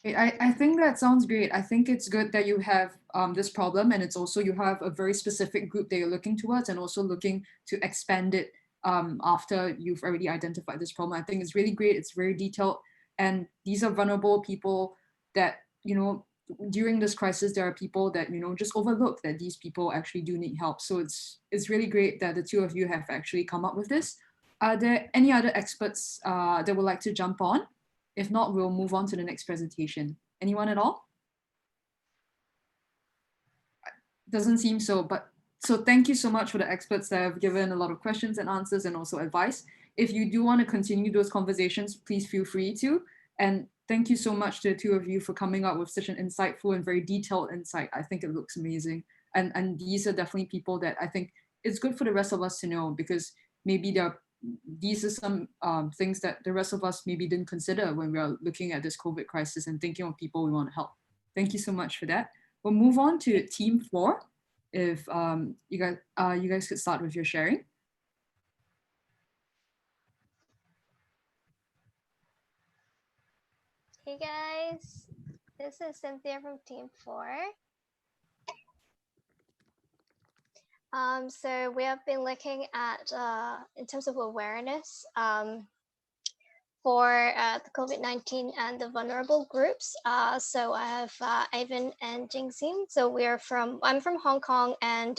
I think that sounds great. I think it's good that you have this problem, and it's also you have a very specific group that you're looking towards, and also looking to expand it after you've already identified this problem. I think it's really great. It's very detailed, and these are vulnerable people that, you know, during this crisis, there are people that, you know, just overlook that these people actually do need help. So it's really great that the two of you have actually come up with this. Are there any other experts that would like to jump on? If not, we'll move on to the next presentation. Anyone at all? Doesn't seem so, but so thank you so much for the experts that have given a lot of questions and answers and also advice. If you do want to continue those conversations, please feel free to. And thank you so much to the two of you for coming up with such an insightful and very detailed insight. I think it looks amazing. And these are definitely people that I think it's good for the rest of us to know, because maybe these are some things that the rest of us maybe didn't consider when we are looking at this COVID crisis and thinking of people we want to help. Thank you so much for that. We'll move on to team 4. If you guys could start with your sharing.
Hey guys, this is Cynthia from team 4. So we have been looking at, in terms of awareness, for the COVID-19 and the vulnerable groups. So I have Ivan and Jingxin. So I'm from Hong Kong, and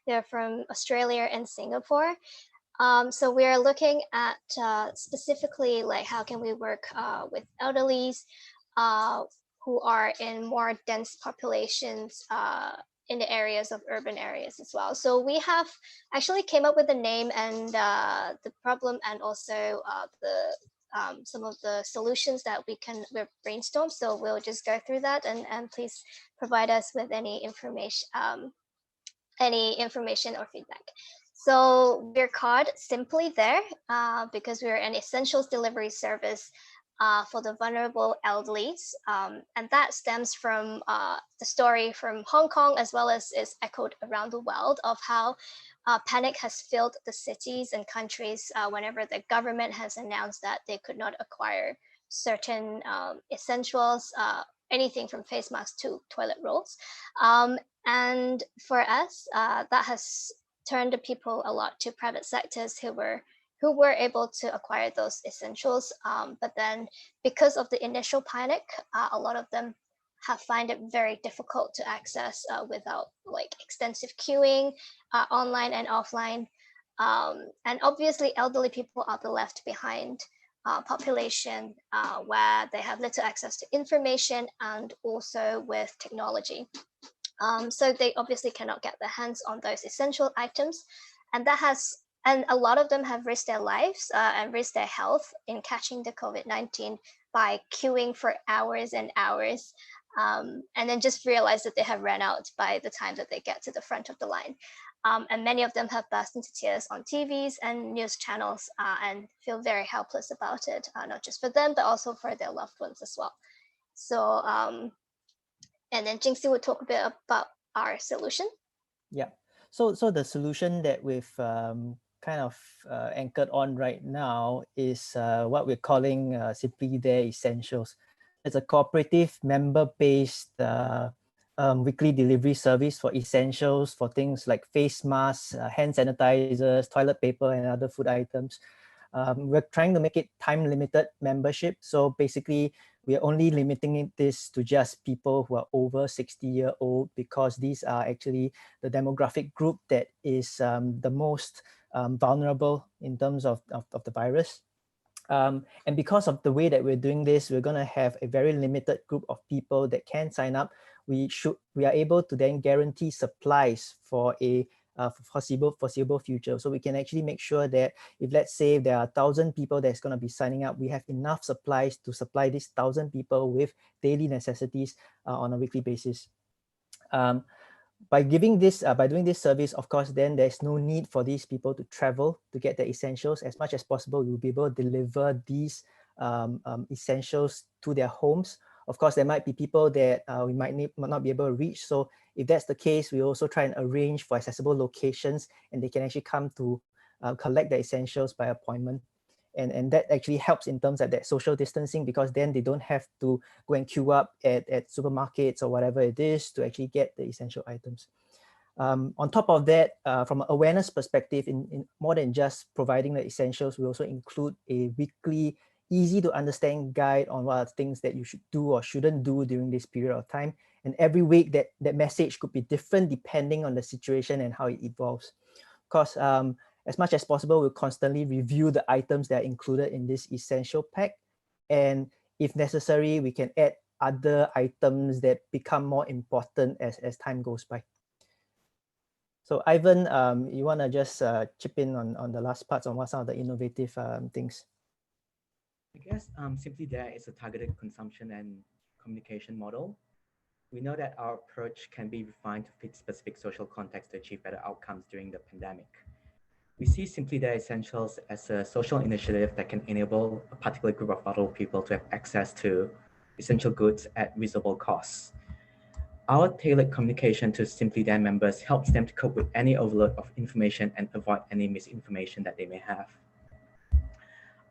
they're from Australia and Singapore. So we are looking at specifically like how can we work with elderlies who are in more dense populations in the areas of urban areas as well. So we have actually came up with the name and the problem, and also some of the solutions that we've brainstormed. So we'll just go through that, and please provide us with any information or feedback. So we're called Simply There because we're an essentials delivery service for the vulnerable elderlies. And that stems from the story from Hong Kong, as well as is echoed around the world, of how panic has filled the cities and countries whenever the government has announced that they could not acquire certain essentials, anything from face masks to toilet rolls. And for us, that has turned the people a lot to private sectors who were able to acquire those essentials. But then because of the initial panic, a lot of them have find it very difficult to access without like extensive queuing, online and offline. And obviously elderly people are the left behind population where they have little access to information and also with technology. So they obviously cannot get their hands on those essential items. And a lot of them have risked their lives and risked their health in catching the COVID-19 by queuing for hours and hours, and then just realize that they have run out by the time that they get to the front of the line. And many of them have burst into tears on TVs and news channels and feel very helpless about it, not just for them, but also for their loved ones as well. So, and then Jingxi will talk a bit about our solution.
Yeah. So the solution that we've kind of anchored on right now is what we're calling Simply There Essentials. It's a cooperative member-based weekly delivery service for essentials, for things like face masks, hand sanitizers, toilet paper, and other food items. We're trying to make it time-limited membership. So basically, we are only limiting this to just people who are over 60-year-old, because these are actually the demographic group that is the most vulnerable in terms of the virus. And because of the way that we're doing this, we're going to have a very limited group of people that can sign up. We are able to then guarantee supplies for a foreseeable future. So we can actually make sure that if, let's say, there are 1,000 people that's going to be signing up, we have enough supplies to supply these 1,000 people with daily necessities on a weekly basis. By doing this service, of course, then there's no need for these people to travel to get the essentials. As much as possible, we'll be able to deliver these essentials to their homes. Of course, there might be people that we might not be able to reach. So if that's the case, we also try and arrange for accessible locations, and they can actually come to collect the essentials by appointment. And that actually helps in terms of that social distancing, because then they don't have to go and queue up at supermarkets or whatever it is to actually get the essential items. On top of that, from an awareness perspective, in more than just providing the essentials, we also include a weekly, easy to understand guide on what are things that you should do or shouldn't do during this period of time. And every week that message could be different depending on the situation and how it evolves. Of course, as much as possible, we'll constantly review the items that are included in this essential pack. And if necessary, we can add other items that become more important as time goes by. So Ivan, you want to just chip in on the last parts on what some of the innovative things?
I guess Simply There is a targeted consumption and communication model. We know that our approach can be refined to fit specific social contexts to achieve better outcomes during the pandemic. We see Simply There Essentials as a social initiative that can enable a particular group of vulnerable people to have access to essential goods at reasonable costs. Our tailored communication to Simply There members helps them to cope with any overload of information and avoid any misinformation that they may have.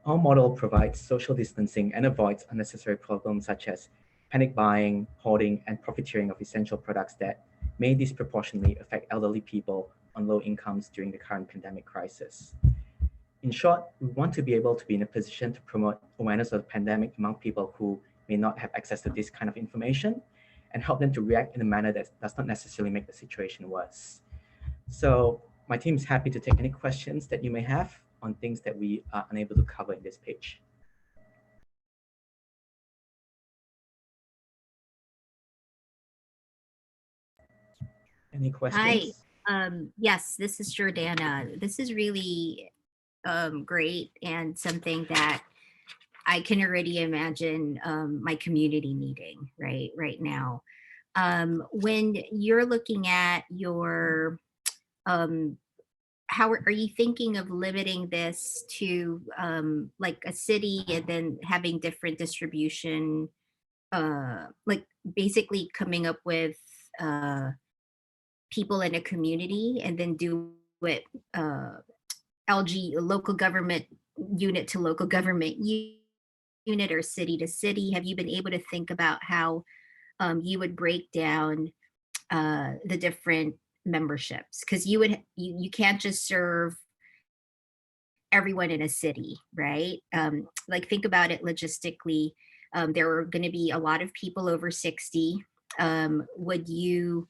Our model provides social distancing and avoids unnecessary problems such as panic buying, hoarding, and profiteering of essential products that may disproportionately affect elderly people on low incomes during the current pandemic crisis. In short, we want to be able to be in a position to promote awareness of the pandemic among people who may not have access to this kind of information, and help them to react in a manner that does not necessarily make the situation worse. So my team is happy to take any questions that you may have on things that we are unable to cover in this page. Any questions?
Hi, yes, this is Jordana. This is really great, and something that I can already imagine my community needing right now. When you're looking at your how are you thinking of limiting this to like a city and then having different distribution, like basically coming up with people in a community and then do it LG, local government unit to local government unit or city to city? Have you been able to think about how you would break down the different memberships? Because you can't just serve everyone in a city, right? Like think about it logistically. There are going to be a lot of people over 60. Would you,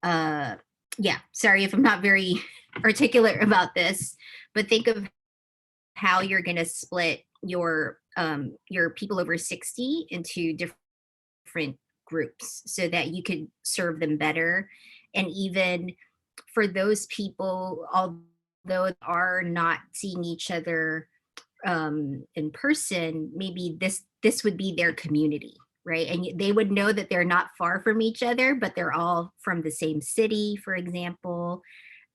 yeah, sorry if I'm not very articulate about this, but think of how you're going to split your people over 60 into different groups so that you could serve them better. And even for those people, although they are not seeing each other in person, maybe this would be their community, right? And they would know that they're not far from each other, but they're all from the same city, for example.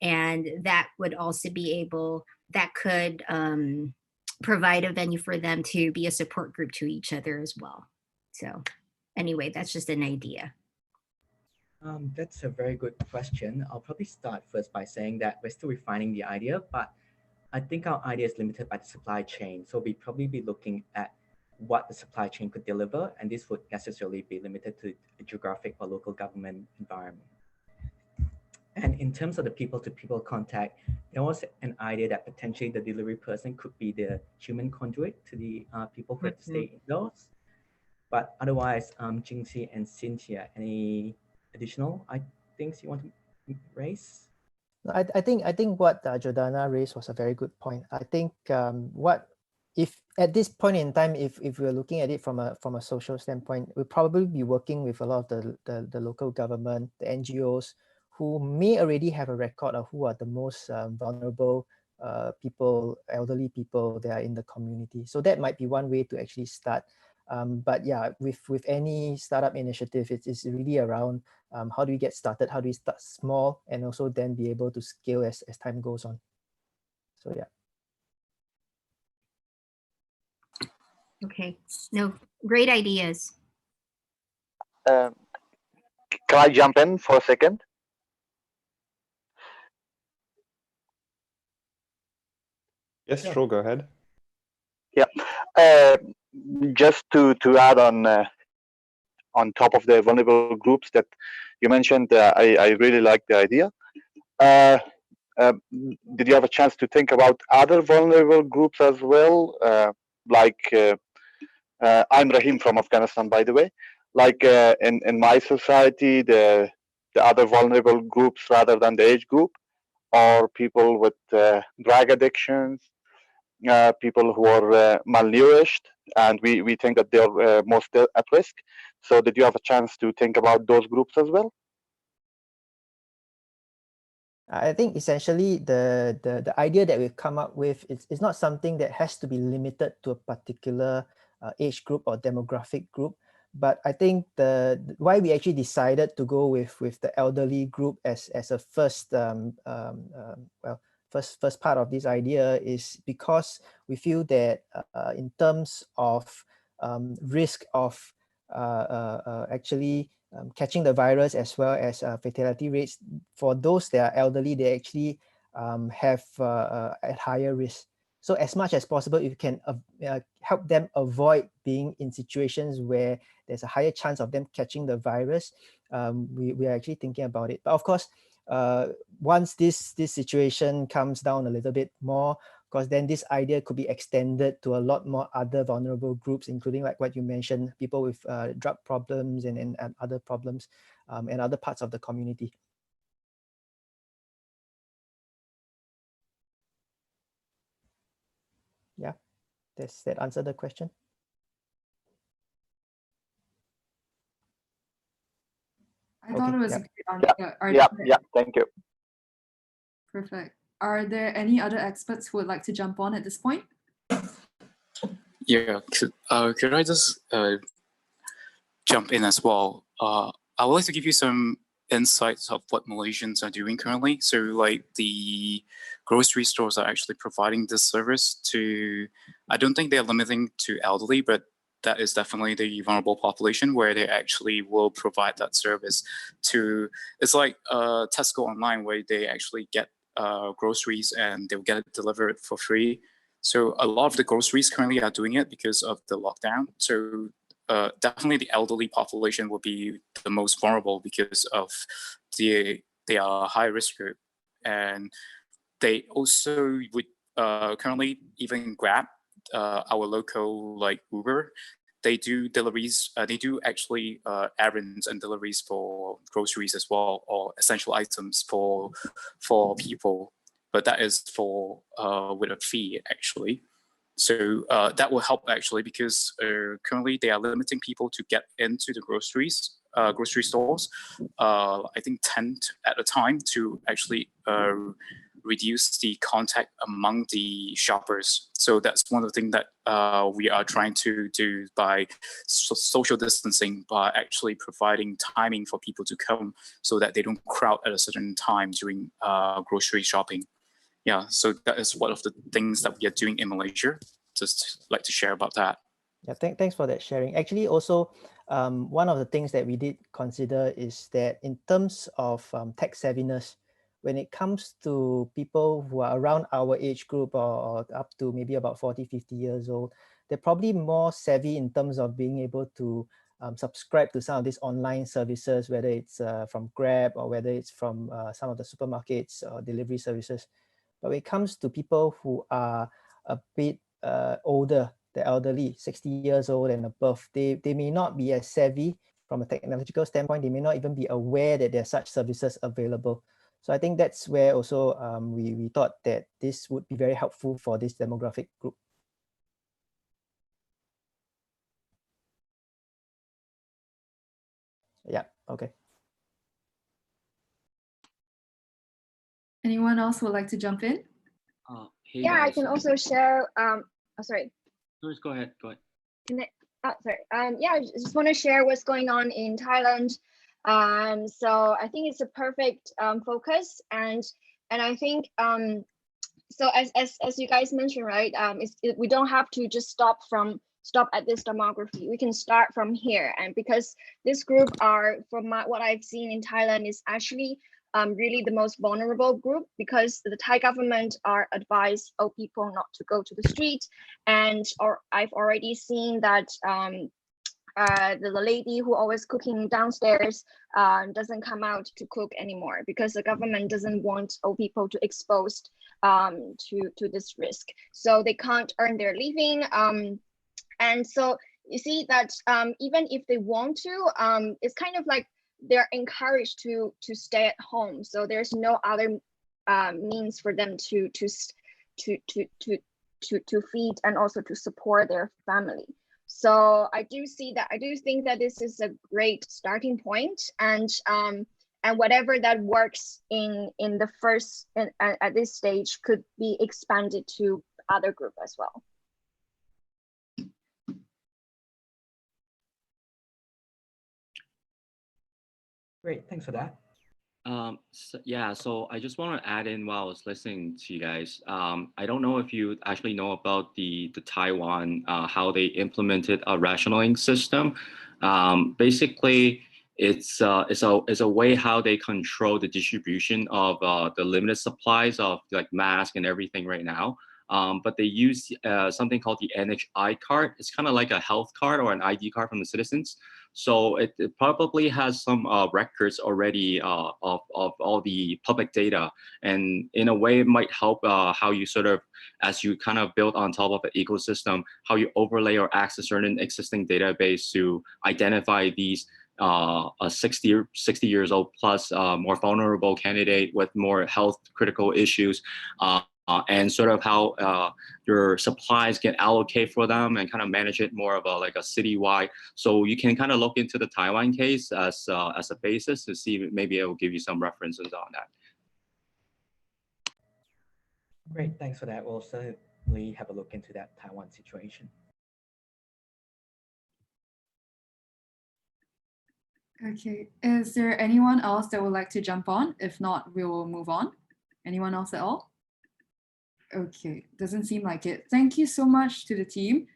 And that would also be able, that could provide a venue for them to be a support group to each other as well. So anyway, that's just an idea.
That's a very good question. I'll probably start first by saying that we're still refining the idea, but I think our idea is limited by the supply chain. So we'd probably be looking at what the supply chain could deliver, and this would necessarily be limited to a geographic or local government environment. And in terms of the people-to-people contact, there was an idea that potentially the delivery person could be the human conduit to the people who have to stay indoors. But otherwise, Jingxi and Cynthia, any additional things you want to raise?
I think what Jordana raised was a very good point. I think if at this point in time, if we're looking at it from a social standpoint, we'll probably be working with a lot of the local government, the NGOs, who may already have a record of who are the most vulnerable people, elderly people that are in the community. So that might be one way to actually start. But yeah, with any startup initiative, it's really around how do we get started, how do we start small, and also then be able to scale as time goes on. So yeah.
Okay, no, great ideas.
Can I jump in for a second?
Yes, sure, go ahead.
Yeah, just to add on top of the vulnerable groups that you mentioned, I really like the idea. Did you have a chance to think about other vulnerable groups as well? I'm Rahim from Afghanistan, by the way. Like in my society, the other vulnerable groups rather than the age group are people with drug addictions, people who are malnourished, and we think that they're most at risk. So did you have a chance to think about those groups as well?
I think essentially the idea that we've come up with is not something that has to be limited to a particular age group or demographic group. But I think why we actually decided to go with the elderly group as a first first part of this idea is because we feel that in terms of risk of actually catching the virus as well as fatality rates, for those that are elderly, they actually have at higher risk. So as much as possible, if you can help them avoid being in situations where there's a higher chance of them catching the virus, we are actually thinking about it. But of course, once this situation comes down a little bit more, because then this idea could be extended to a lot more other vulnerable groups, including like what you mentioned, people with drug problems and other problems and other parts of the community. Yeah, does that answer the question?
I thought it was
yeah, thank you.
Perfect. Are there any other experts who would like to jump on at this point?
Yeah, could I just jump in as well? I would like to give you some insights of what Malaysians are doing currently. So like the grocery stores are actually providing this service to, I don't think they're limiting to elderly, but that is definitely the vulnerable population where they actually will provide that service to, it's like Tesco online where they actually get groceries and they'll get it delivered for free. So a lot of the groceries currently are doing it because of the lockdown. So definitely the elderly population will be the most vulnerable because of they are a high risk group. And they also would currently even Grab, our local like Uber, they do deliveries, they do actually errands and deliveries for groceries as well, or essential items for people, but that is for with a fee actually. So that will help actually because currently they are limiting people to get into the grocery stores, I think 10 at a time to actually reduce the contact among the shoppers. So that's one of the things that we are trying to do by social distancing, by actually providing timing for people to come so that they don't crowd at a certain time during grocery shopping. Yeah, so that is one of the things that we are doing in Malaysia. Just like to share about that.
Yeah, thanks for that sharing. Actually, also, one of the things that we did consider is that in terms of tech savviness, when it comes to people who are around our age group or up to maybe about 40, 50 years old, they're probably more savvy in terms of being able to subscribe to some of these online services, whether it's from Grab or whether it's from some of the supermarkets or delivery services. But when it comes to people who are a bit older, the elderly, 60 years old and above, they may not be as savvy from a technological standpoint. They may not even be aware that there are such services available. So I think that's where also we thought that this would be very helpful for this demographic group. Yeah, okay.
Anyone else would like to jump in?
Hey
Yeah,
guys.
I can also share. Sorry.
Please go ahead. Go ahead.
Can I, sorry. Yeah, I just want to share what's going on in Thailand. So I think it's a perfect focus, and I think so as you guys mentioned, right? We don't have to just stop at this demography. We can start from here, and because this group are, from what I've seen in Thailand, is actually really the most vulnerable group, because the Thai government are advised people not to go to the street, and I've already seen that the lady who always cooking downstairs doesn't come out to cook anymore because the government doesn't want old people to exposed to this risk, so they can't earn their living. And so you see that even if they want to, it's kind of like they're encouraged to stay at home. So there's no other means for them to feed and also to support their family. So I do think that this is a great starting point, and whatever that works in the first at this stage could be expanded to other group as well.
Great, thanks for that.
So I just want to add in while I was listening to you guys. I don't know if you actually know about the Taiwan, how they implemented a rationing system. Basically, it's a way how they control the distribution of the limited supplies of like masks and everything right now. But they use something called the NHI card. It's kind of like a health card or an ID card from the citizens. So it probably has some records already of all the public data. And in a way, it might help how you sort of, as you kind of build on top of the ecosystem, how you overlay or access certain existing database to identify these 60 years old plus more vulnerable candidate with more health critical issues. And sort of how your supplies get allocated for them and kind of manage it more of a citywide. So you can kind of look into the Taiwan case as a basis to see if maybe it will give you some references on that.
Great, thanks for that. We'll certainly have a look into that Taiwan situation.
Okay, is there anyone else that would like to jump on? If not, we will move on. Anyone else at all? Okay, doesn't seem like it. Thank you so much to the team.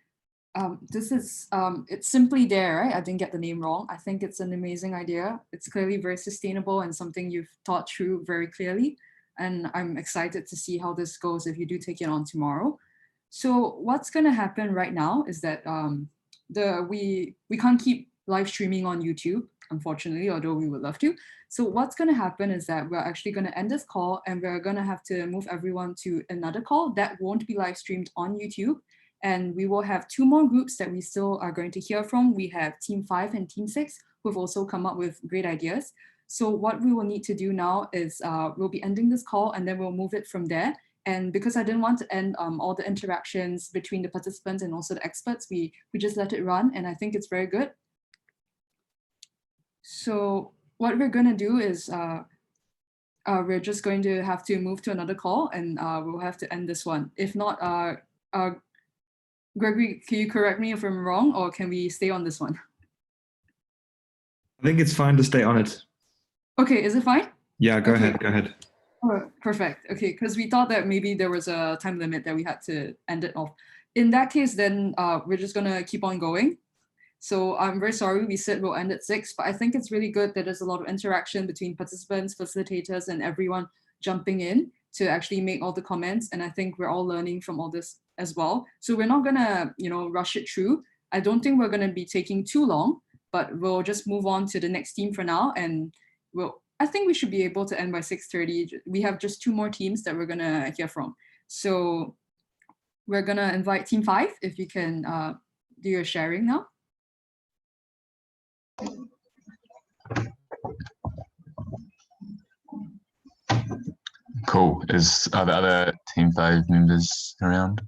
This is, it's Simply There, right? I didn't get the name wrong. I think it's an amazing idea. It's clearly very sustainable and something you've thought through very clearly. And I'm excited to see how this goes if you do take it on tomorrow. So what's gonna happen right now is that we can't keep live streaming on YouTube, unfortunately, although we would love to. So what's gonna happen is that we're actually gonna end this call and we're gonna have to move everyone to another call that won't be live streamed on YouTube. And we will have two more groups that we still are going to hear from. We have Team 5 and Team 6 who've also come up with great ideas. So what we will need to do now is we'll be ending this call and then we'll move it from there. And because I didn't want to end all the interactions between the participants and also the experts, we just let it run, and I think it's very good. So what we're gonna do is we're just going to have to move to another call, and we'll have to end this one. If not, Gregory, can you correct me if I'm wrong, or can we stay on this one?
I think it's fine to stay on it.
Okay, is it fine?
Yeah, go
Okay.
ahead, go ahead.
Oh, perfect. Okay, because we thought that maybe there was a time limit that we had to end it off. In that case, then we're just gonna keep on going. So I'm very sorry we said we'll end at 6, but I think it's really good that there's a lot of interaction between participants, facilitators, and everyone jumping in to actually make all the comments. And I think we're all learning from all this as well. So we're not gonna, rush it through. I don't think we're gonna be taking too long, but we'll just move on to the next team for now. And I think we should be able to end by 6:30. We have just 2 more teams that we're gonna hear from. So we're gonna invite Team 5, if you can do your sharing now.
Cool. Are the other Team 5 members around?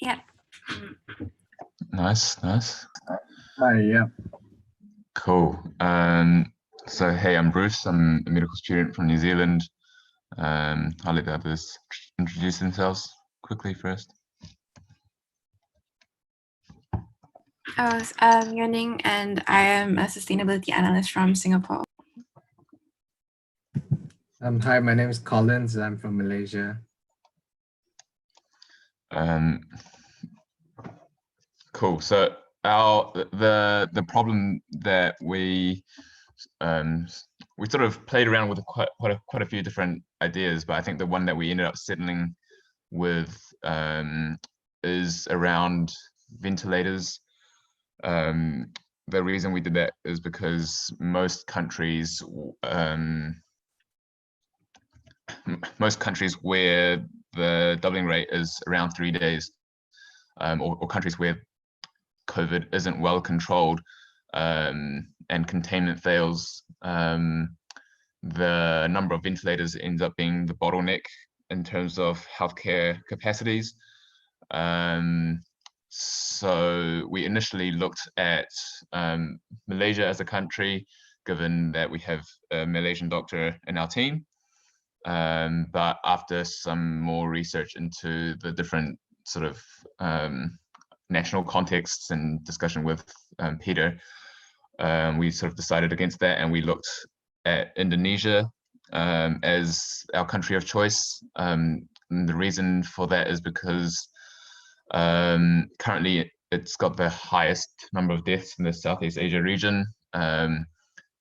Yeah.
Nice, nice.
Hi, yeah.
Cool. So hey, I'm Bruce. I'm a medical student from New Zealand. I'll let the others introduce themselves quickly first.
I'm Yuning, and I am a sustainability analyst from Singapore.
Hi, my name is Collins. I'm from Malaysia.
Cool. So the problem that we sort of played around with quite a few different ideas, but I think the one that we ended up settling with is around ventilators. The reason we did that is because most countries where the doubling rate is around 3 days, or countries where COVID isn't well controlled and containment fails, the number of ventilators ends up being the bottleneck in terms of healthcare capacities. So we initially looked at Malaysia as a country, given that we have a Malaysian doctor in our team. But after some more research into the different sort of national contexts and discussion with Peter, we sort of decided against that, and we looked at Indonesia as our country of choice. And the reason for that is because currently it's got the highest number of deaths in the Southeast Asia region.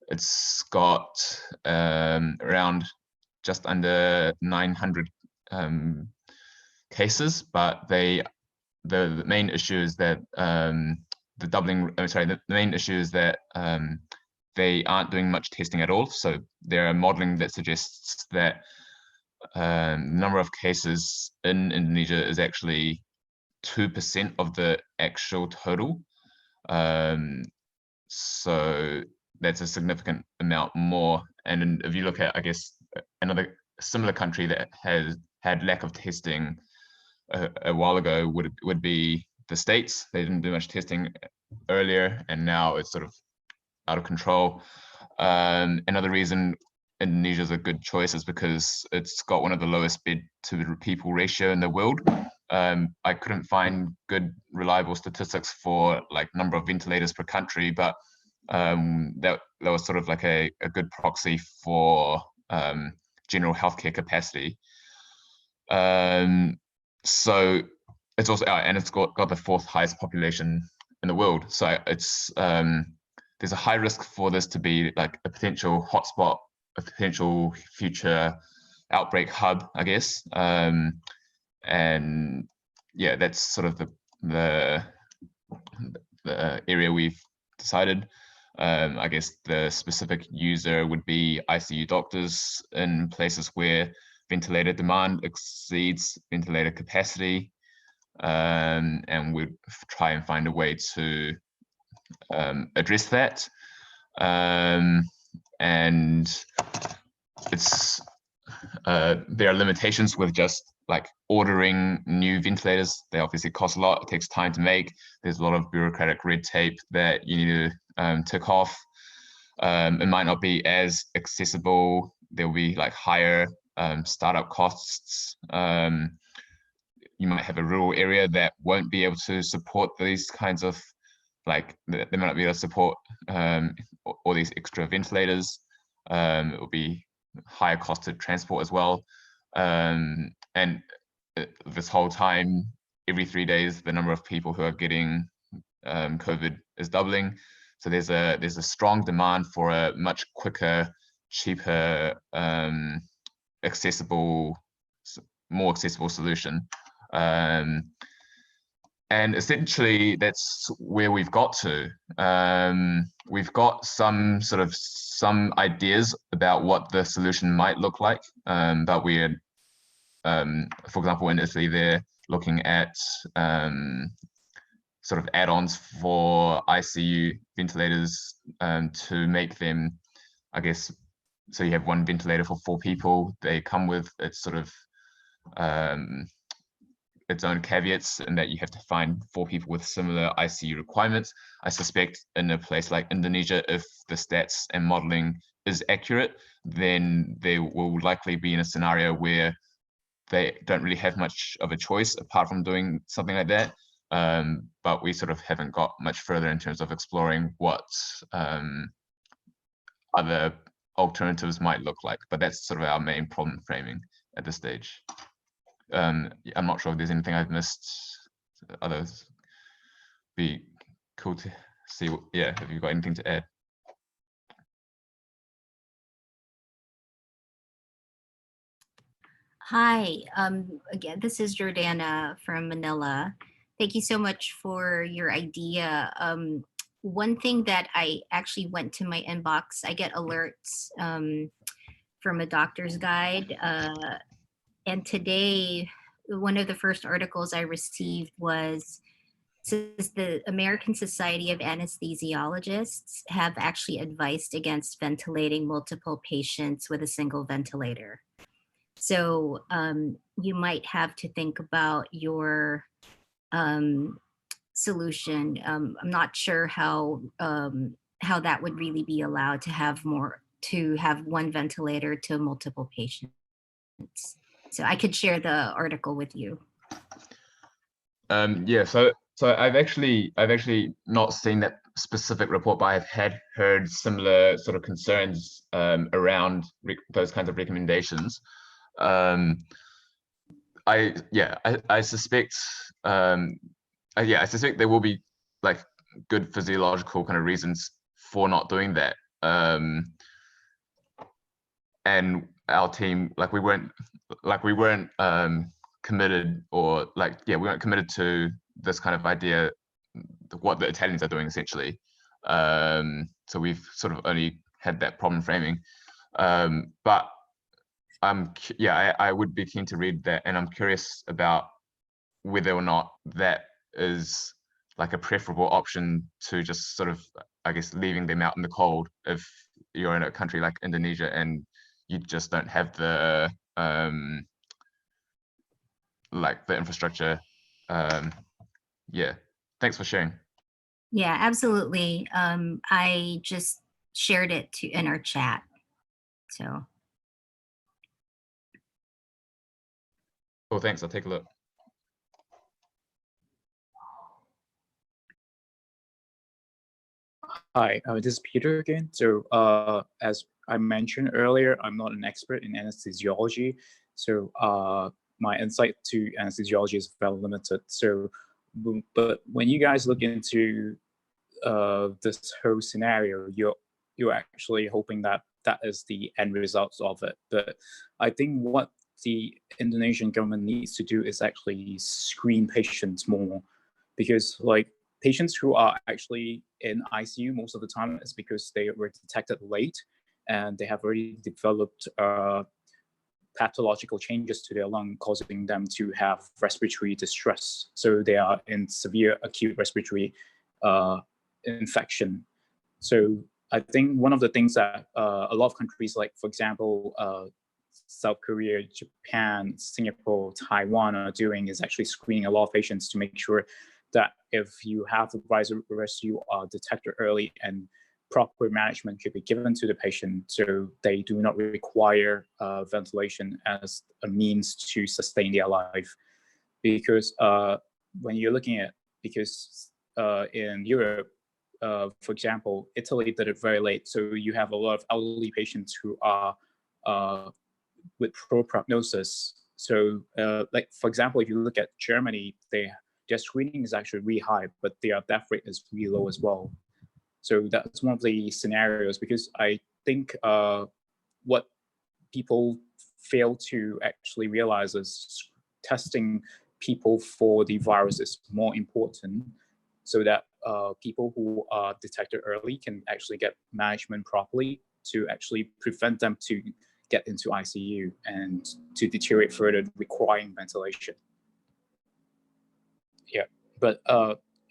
It's got around just under 900 cases, but the main issue is that the main issue is that they aren't doing much testing at all. So there are modeling that suggests that the number of cases in Indonesia is actually 2% of the actual total. So that's a significant amount more. And if you look at, I guess, another similar country that has had lack of testing a while ago would be the States. They didn't do much testing earlier, and now it's sort of out of control. Another reason Indonesia is a good choice is because it's got one of the lowest bed to people ratio in the world. I couldn't find good reliable statistics for like number of ventilators per country, but that was sort of like a good proxy for general healthcare capacity. So it's also, and it's got the 4th highest population in the world. So it's there's a high risk for this to be like a potential hotspot, a potential future outbreak hub, I guess. And yeah, that's sort of the area we've decided. I guess the specific user would be ICU doctors in places where ventilator demand exceeds ventilator capacity, and we'd try and find a way to address that. And it's there are limitations with just like ordering new ventilators. They obviously cost a lot. It takes time to make. There's a lot of bureaucratic red tape that you need to tick off. It might not be as accessible. There'll be like higher startup costs. You might have a rural area that won't be able to support these kinds of, like, they might not be able to support all these extra ventilators. It will be higher cost to transport as well. And this whole time, every 3 days, the number of people who are getting COVID is doubling. So there's a strong demand for a much quicker, cheaper, more accessible solution. And essentially, that's where we've got to. We've got some ideas about what the solution might look like, but we're, for example, in Italy, they're looking at sort of add-ons for ICU ventilators to make them, I guess, so you have one ventilator for 4 people. They come with its sort of its own caveats, in that you have to find 4 people with similar ICU requirements. I suspect in a place like Indonesia, if the stats and modeling is accurate, then they will likely be in a scenario where they don't really have much of a choice apart from doing something like that. But we sort of haven't got much further in terms of exploring what other alternatives might look like. But that's sort of our main problem framing at this stage. I'm not sure if there's anything I've missed. Others be cool to see. Yeah, have you got anything to add?
Hi, again, this is Jordana from Manila. Thank you so much for your idea. One thing that I actually went to my inbox, I get alerts from a doctor's guide. And today, one of the first articles I received was, says the American Society of Anesthesiologists have actually advised against ventilating multiple patients with a single ventilator. So you might have to think about your solution. I'm not sure how that would really be allowed to have one ventilator to multiple patients. So I could share the article with you.
Yeah, so I've actually not seen that specific report, but I've heard similar sort of concerns around those kinds of recommendations. I suspect I suspect there will be like good physiological kind of reasons for not doing that. And our team, we weren't committed, or we weren't committed to this kind of idea, what the Italians are doing essentially. So we've sort of only had that problem framing. But I would be keen to read that, and I'm curious about whether or not that is like a preferable option to just sort of, I guess, leaving them out in the cold if you're in a country like Indonesia and you just don't have the the infrastructure. Yeah, thanks for sharing.
Yeah, absolutely. I just shared it in our chat. So.
Oh, thanks. I'll take a look.
Hi, this is Peter again. So as I mentioned earlier, I'm not an expert in anesthesiology. So my insight to anesthesiology is very limited. So, but when you guys look into this whole scenario, you're actually hoping that that is the end results of it. But I think what the Indonesian government needs to do is actually screen patients more, because like patients who are actually in ICU most of the time is because they were detected late and they have already developed pathological changes to their lung, causing them to have respiratory distress. So they are in severe acute respiratory infection. So I think one of the things that a lot of countries, like for example, South Korea, Japan, Singapore, Taiwan are doing is actually screening a lot of patients to make sure that if you have the virus, you are detected early and proper management should be given to the patient so they do not require ventilation as a means to sustain their life. Because when you're looking at, because in Europe, for example, Italy did it very late. So you have a lot of elderly patients who are with poor prognosis. So like, for example, if you look at Germany, their screening is actually really high, but their death rate is really low as well. So that's one of the scenarios, because I think what people fail to actually realize is testing people for the virus is more important, so that people who are detected early can actually get management properly to actually prevent them to get into ICU and to deteriorate further, requiring ventilation. Yeah, but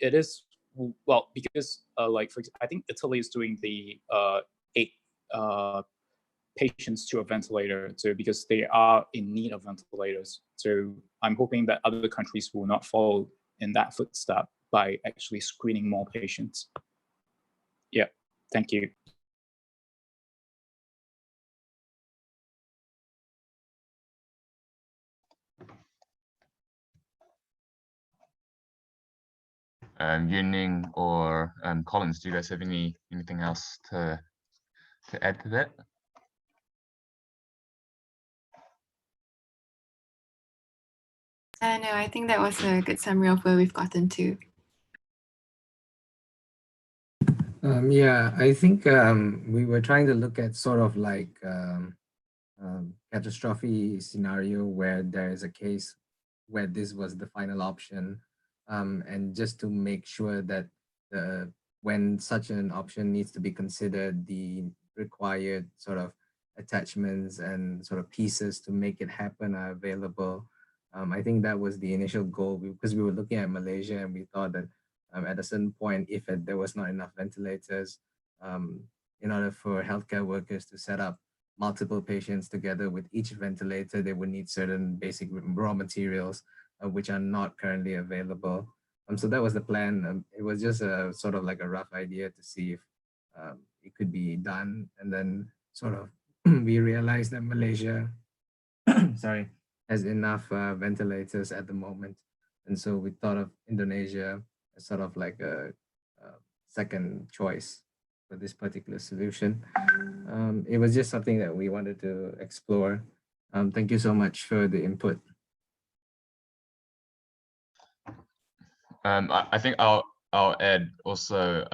it is, well, because like I think Italy is doing the 8 patients to a ventilator, so because they are in need of ventilators. So I'm hoping that other countries will not follow in that footstep by actually screening more patients. Yeah, thank you.
Yuning or Collins, do you guys have anything else to add to that?
No, I think that was a good summary of where we've gotten to.
Yeah, I think we were trying to look at sort of like catastrophe scenario where there is a case where this was the final option, and just to make sure that when such an option needs to be considered, the required sort of attachments and sort of pieces to make it happen are available. I think that was the initial goal, because we were looking at Malaysia and we thought that at a certain point, if there was not enough ventilators, in order for healthcare workers to set up multiple patients together with each ventilator, they would need certain basic raw materials, which are not currently available. So that was the plan. It was just a sort of like a rough idea to see if it could be done. And then sort of we realized that Malaysia, sorry, has enough ventilators at the moment. And so we thought of Indonesia as sort of like a second choice for this particular solution. It was just something that we wanted to explore. Thank you so much for the input.
I think I'll add also.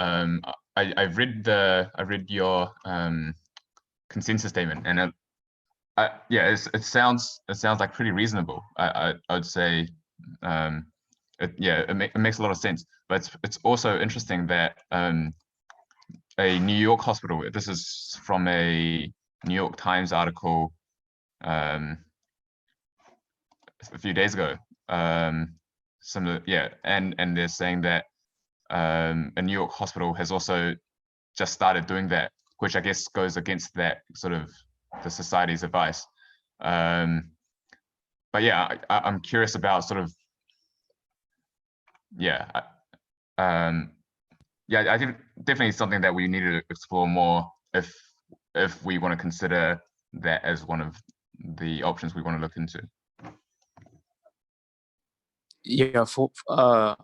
I've read your consensus statement, and yeah, it sounds like pretty reasonable. I would say, it makes a lot of sense. But it's also interesting that a New York hospital. This is from a New York Times article a few days ago. And they're saying that a New York hospital has also just started doing that, which I guess goes against that sort of the society's advice. But yeah, I'm curious about sort of, I think definitely something that we need to explore more if we want to consider that as one of the options we want to look into.
Yeah,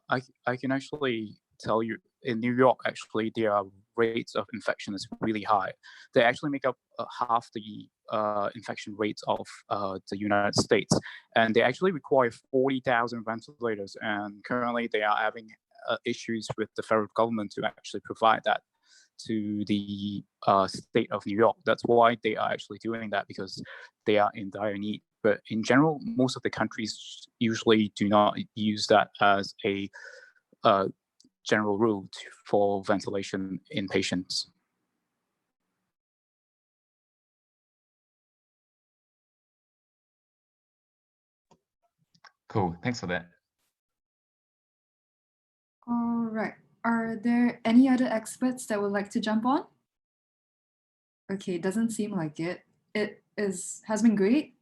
I can actually tell you in New York, actually, they are rates of infection is really high. They actually make up half the infection rates of the United States, and they actually require 40,000 ventilators. And currently, they are having issues with the federal government to actually provide that to the state of New York. That's why they are actually doing that, because they are in dire need. But in general, most of the countries usually do not use that as a general rule for ventilation in patients.
Cool, thanks for that.
All right. Are there any other experts that would like to jump on? Okay, doesn't seem like it. It has been great.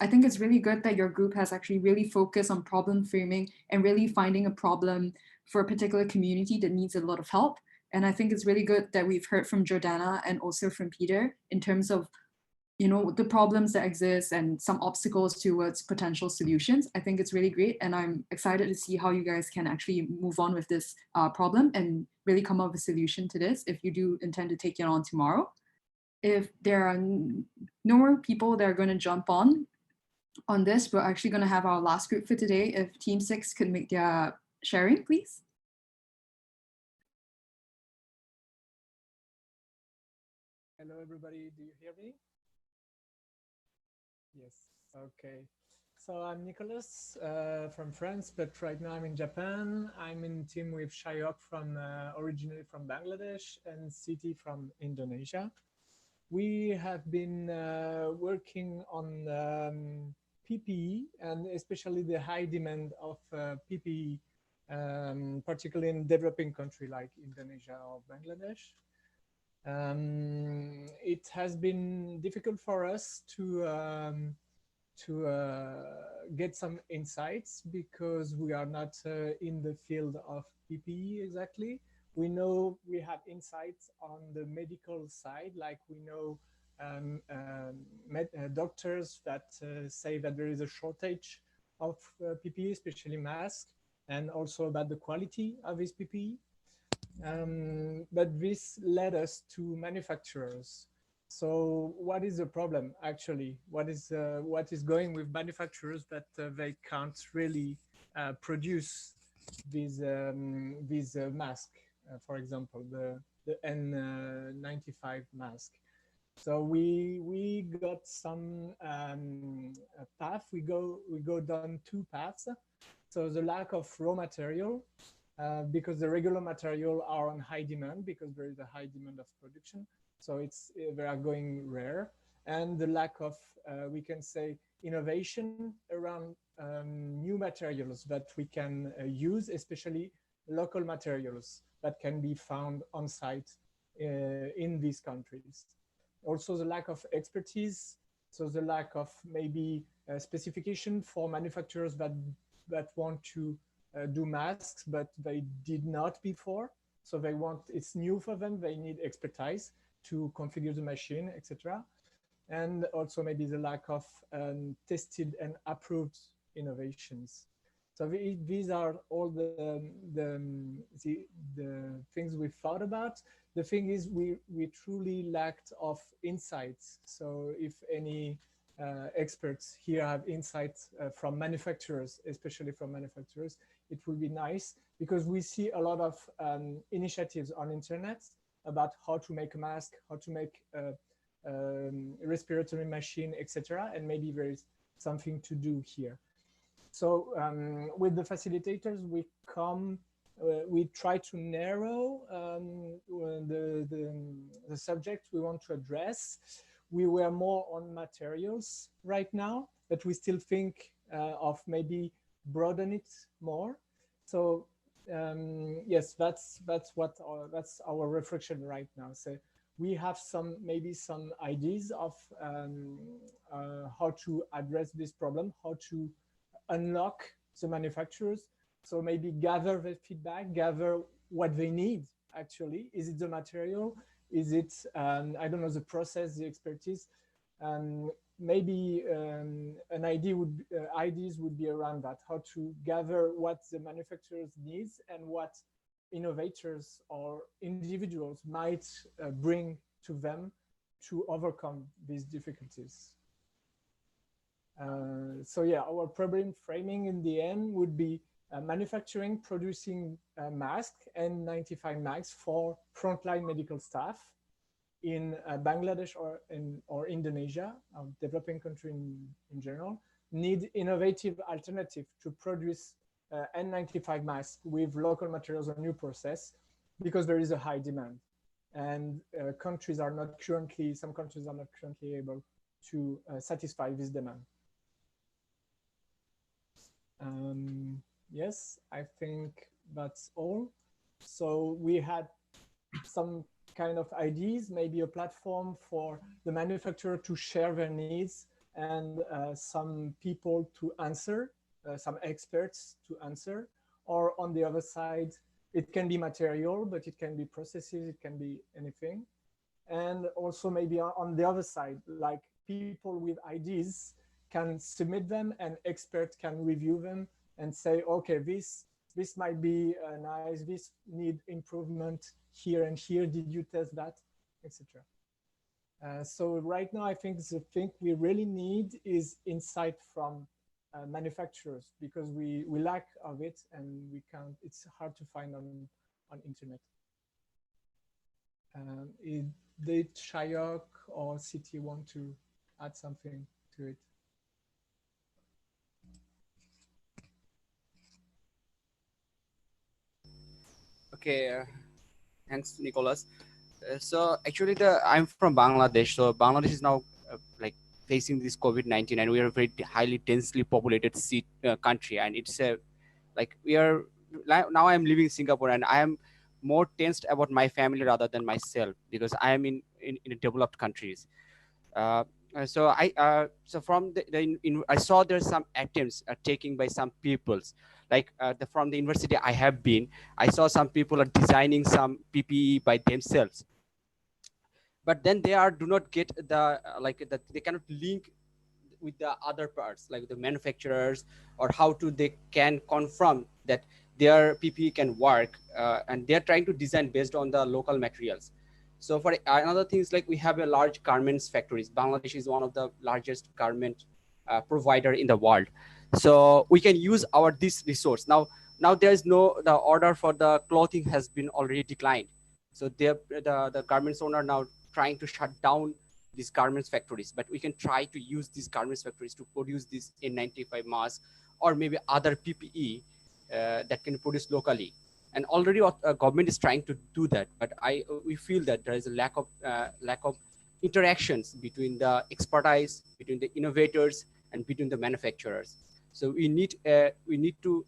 I think it's really good that your group has actually really focused on problem framing and really finding a problem for a particular community that needs a lot of help. And I think it's really good that we've heard from Jordana and also from Peter in terms of, you know, the problems that exist and some obstacles towards potential solutions. I think it's really great, and I'm excited to see how you guys can actually move on with this problem and really come up with a solution to this if you do intend to take it on tomorrow. If there are no more people that are going to jump on this, we're actually going to have our last group for today. If Team 6 could make their sharing, please.
Hello, everybody. Do you hear me? Yes. Okay. So I'm Nicholas from France, but right now I'm in Japan. I'm in team with Shayok from originally from Bangladesh and Siti from Indonesia. We have been working on PPE, and especially the high demand of PPE, particularly in developing countries like Indonesia or Bangladesh. It has been difficult for us to get some insights because we are not in the field of PPE exactly. We know we have insights on the medical side, like we know doctors that say that there is a shortage of PPE, especially masks, and also about the quality of this PPE. But this led us to manufacturers. So what is the problem actually? What is going with manufacturers that they can't really produce these masks, for example, the N95 mask. So we got some path. We go down two paths. So the lack of raw material, because the regular material are on high demand because there is a high demand of production. So they are going rare, and the lack of we can say innovation around new materials that we can use, especially local materials that can be found on site in these countries. Also the lack of expertise, so the lack of maybe specification for manufacturers that want to do masks, but they did not before. So it's new for them, they need expertise to configure the machine, etc. And also maybe the lack of tested and approved innovations. So these are all the things we thought about. The thing is, we truly lacked of insights. So if any experts here have insights from manufacturers, especially from manufacturers, it would be nice, because we see a lot of initiatives on internet about how to make a mask, how to make a respiratory machine, etc. And maybe there is something to do here. So with the facilitators, we try to narrow the subject we want to address. We were more on materials right now, but we still think of maybe broaden it more. So yes, that's our reflection right now. So we have maybe some ideas of how to address this problem, how to unlock the manufacturers. So maybe gather the feedback, gather what they need actually. Is it the material? Is it, I don't know, the process, the expertise? Maybe ideas would be around that, how to gather what the manufacturers needs and what innovators or individuals might bring to them to overcome these difficulties. So yeah, our problem framing in the end would be manufacturing, producing masks, N95 masks for frontline medical staff in Bangladesh or Indonesia, developing country in general, need innovative alternative to produce N95 masks with local materials or new process, because there is a high demand. And some countries are not currently able to satisfy this demand. Yes, I think that's all. So we had some kind of ideas, maybe a platform for the manufacturer to share their needs and some people to answer, some experts to answer. Or on the other side, it can be material, but it can be processes, it can be anything. And also maybe on the other side, like people with ideas can submit them and experts can review them and say, okay, this might be nice, this need improvement here and here, did you test that, etc. So right now, I think the thing we really need is insight from manufacturers, because we lack of it and we can't, it's hard to find on internet. Did Shayok or City want to add something to it?
Okay, thanks, Nicholas. So actually, I'm from Bangladesh. So Bangladesh is now like facing this COVID-19, and we are a very highly densely populated country, and it's like we are now. I'm living in Singapore, and I am more tensed about my family rather than myself, because I am in developed countries. So from I saw there's some attempts taken by some peoples, like from the university I have been, I saw some people are designing some PPE by themselves, but then they do not get they cannot link with the other parts, like the manufacturers, or they can confirm that their PPE can work, and they're trying to design based on the local materials. So for another things, like we have a large garments factories. Bangladesh is one of the largest garment provider in the world. So we can use this resource. Now there is the order for the clothing has been already declined. So the garments owner now trying to shut down these garments factories, but we can try to use these garments factories to produce this N95 mask or maybe other PPE that can produce locally. And already government is trying to do that, but we feel that there is a lack of interactions between the expertise, between the innovators, and between the manufacturers. So we need to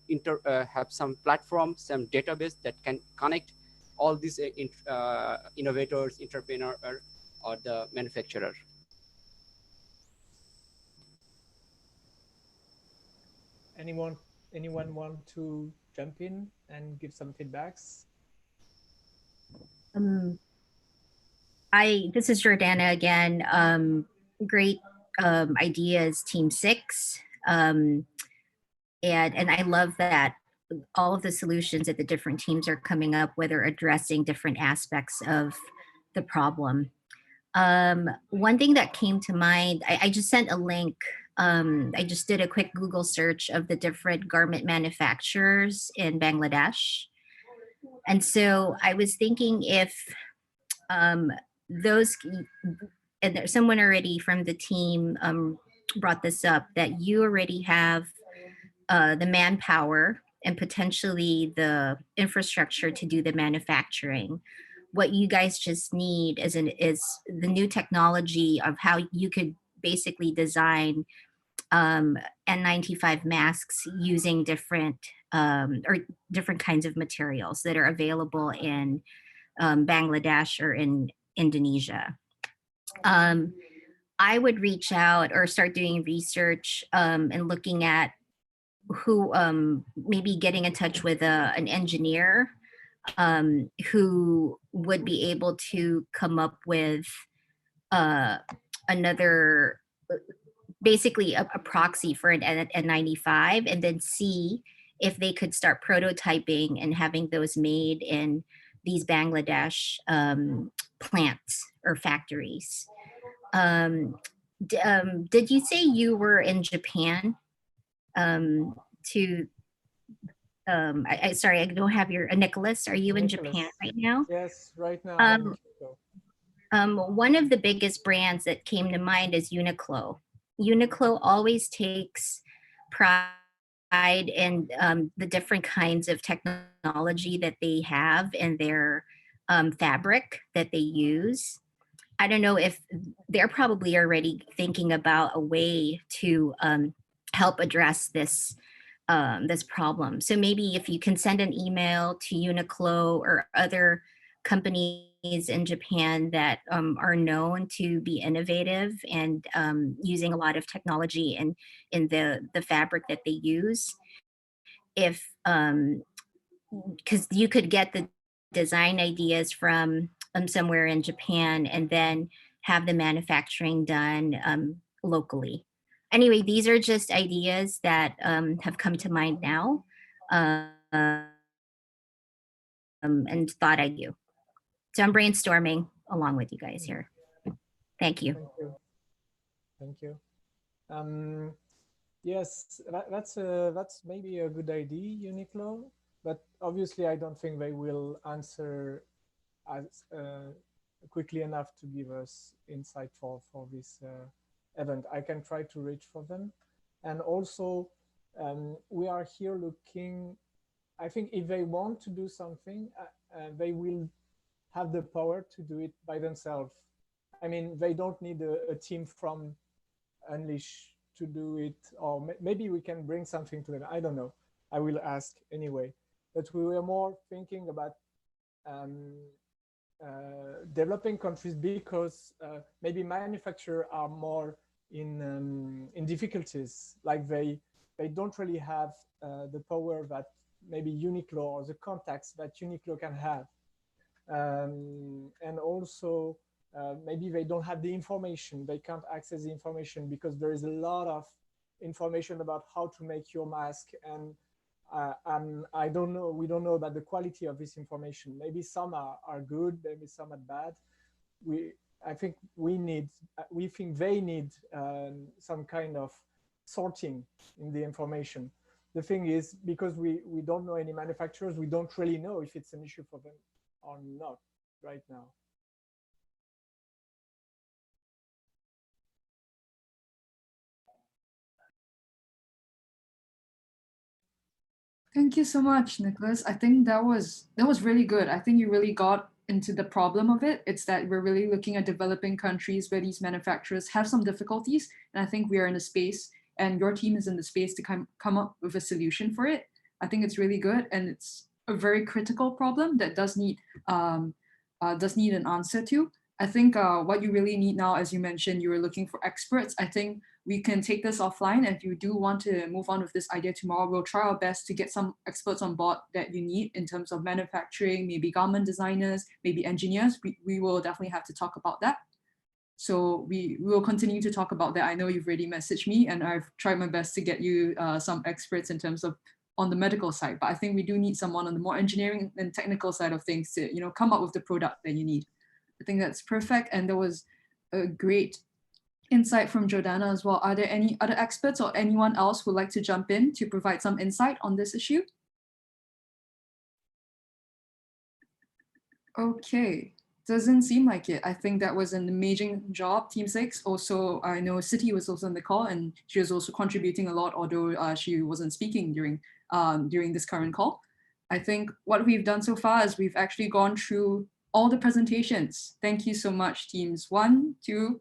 have some platform, some database that can connect all these innovators, entrepreneurs, or the manufacturer.
Anyone want to jump in and give some feedbacks?
This is Jordana again. Great ideas, Team 6. And I love that all of the solutions that the different teams are coming up with are addressing different aspects of the problem. One thing that came to mind, I just sent a link. I just did a quick Google search of the different garment manufacturers in Bangladesh. And so I was thinking if those, and there's someone already from the team brought this up, that you already have the manpower and potentially the infrastructure to do the manufacturing. What you guys just need is the new technology of how you could basically design N95 masks using different kinds of materials that are available in Bangladesh or in Indonesia. I would reach out or start doing research and looking at who maybe getting in touch with an engineer who would be able to come up with basically a proxy for an N95, and then see if they could start prototyping and having those made in these Bangladesh plants or factories. Did you say you were in Japan sorry, I don't have your Nicholas. Are you in Japan right now?
Yes, right now. I'm in Kyoto.
One of the biggest brands that came to mind is Uniqlo. Uniqlo always takes pride in the different kinds of technology that they have in their fabric that they use. I don't know if they're probably already thinking about a way to help address this this problem. So maybe if you can send an email to Uniqlo or other companies in Japan that are known to be innovative and using a lot of technology in the fabric that they use, if because you could get the design ideas from somewhere in Japan and then have the manufacturing done locally. Anyway, these are just ideas that have come to mind now and thought I'd do. So I'm brainstorming along with you guys here. Thank you.
Thank you. Yes, that's maybe a good idea, Uniqlo, but obviously I don't think they will answer as quickly enough to give us insight for this event. I can try to reach for them. And also we are here looking, I think if they want to do something, they will have the power to do it by themselves. I mean, they don't need a team from Unleash to do it, or maybe we can bring something to them. I don't know. I will ask anyway. But we were more thinking about developing countries because maybe manufacturers are more in difficulties. Like they don't really have the power that maybe Uniqlo or the contacts that Uniqlo can have. And also maybe they don't have the information. They can't access the information because there is a lot of information about how to make your mask. And I don't know, we don't know about the quality of this information. Maybe some are good, maybe some are bad. I think we think they need some kind of sorting in the information. The thing is, because we don't know any manufacturers, we don't really know if it's an issue for them or not right now.
Thank you so much, Nicholas. I think that was really good. I think you really got into the problem of it. It's that we're really looking at developing countries where these manufacturers have some difficulties. And I think we are in a space, and your team is in the space to come up with a solution for it. I think it's really good. And it's a very critical problem that does need an answer to. I think what you really need now, as you mentioned, you were looking for experts. I think we can take this offline. And if you do want to move on with this idea tomorrow, we'll try our best to get some experts on board that you need in terms of manufacturing, maybe garment designers, maybe engineers. We will definitely have to talk about that. So we will continue to talk about that. I know you've already messaged me, and I've tried my best to get you some experts in terms of on the medical side. But I think we do need someone on the more engineering and technical side of things to, come up with the product that you need. I think that's perfect. And there was a great insight from Jordana as well. Are there any other experts or anyone else who would like to jump in to provide some insight on this issue? Okay, doesn't seem like it. I think that was an amazing job, Team 6. Also, I know City was also on the call, and she was also contributing a lot, although she wasn't speaking during this current call. I think what we've done so far is we've actually gone through all the presentations. Thank you so much, teams 1, 2,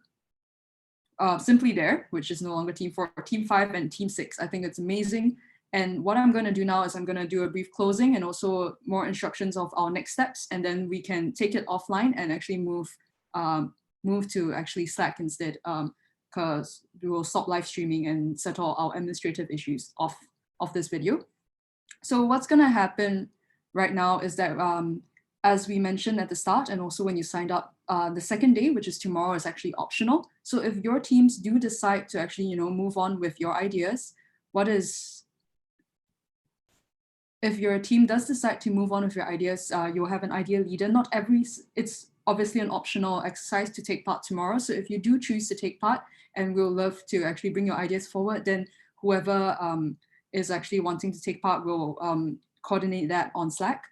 Simply There, which is no longer Team 4, Team 5, and Team 6. I think it's amazing. And what I'm going to do now is I'm going to do a brief closing and also more instructions of our next steps. And then we can take it offline and actually move to actually Slack instead, because we will stop live streaming and settle our administrative issues of this video. So what's going to happen right now is that as we mentioned at the start, and also when you signed up, the second day, which is tomorrow, is actually optional. So if your teams do decide to actually, move on with your ideas, what is if your team does decide to move on with your ideas, you'll have an idea leader. Not every, it's obviously an optional exercise to take part tomorrow. So if you do choose to take part, and we'll love to actually bring your ideas forward, then whoever is actually wanting to take part will coordinate that on Slack.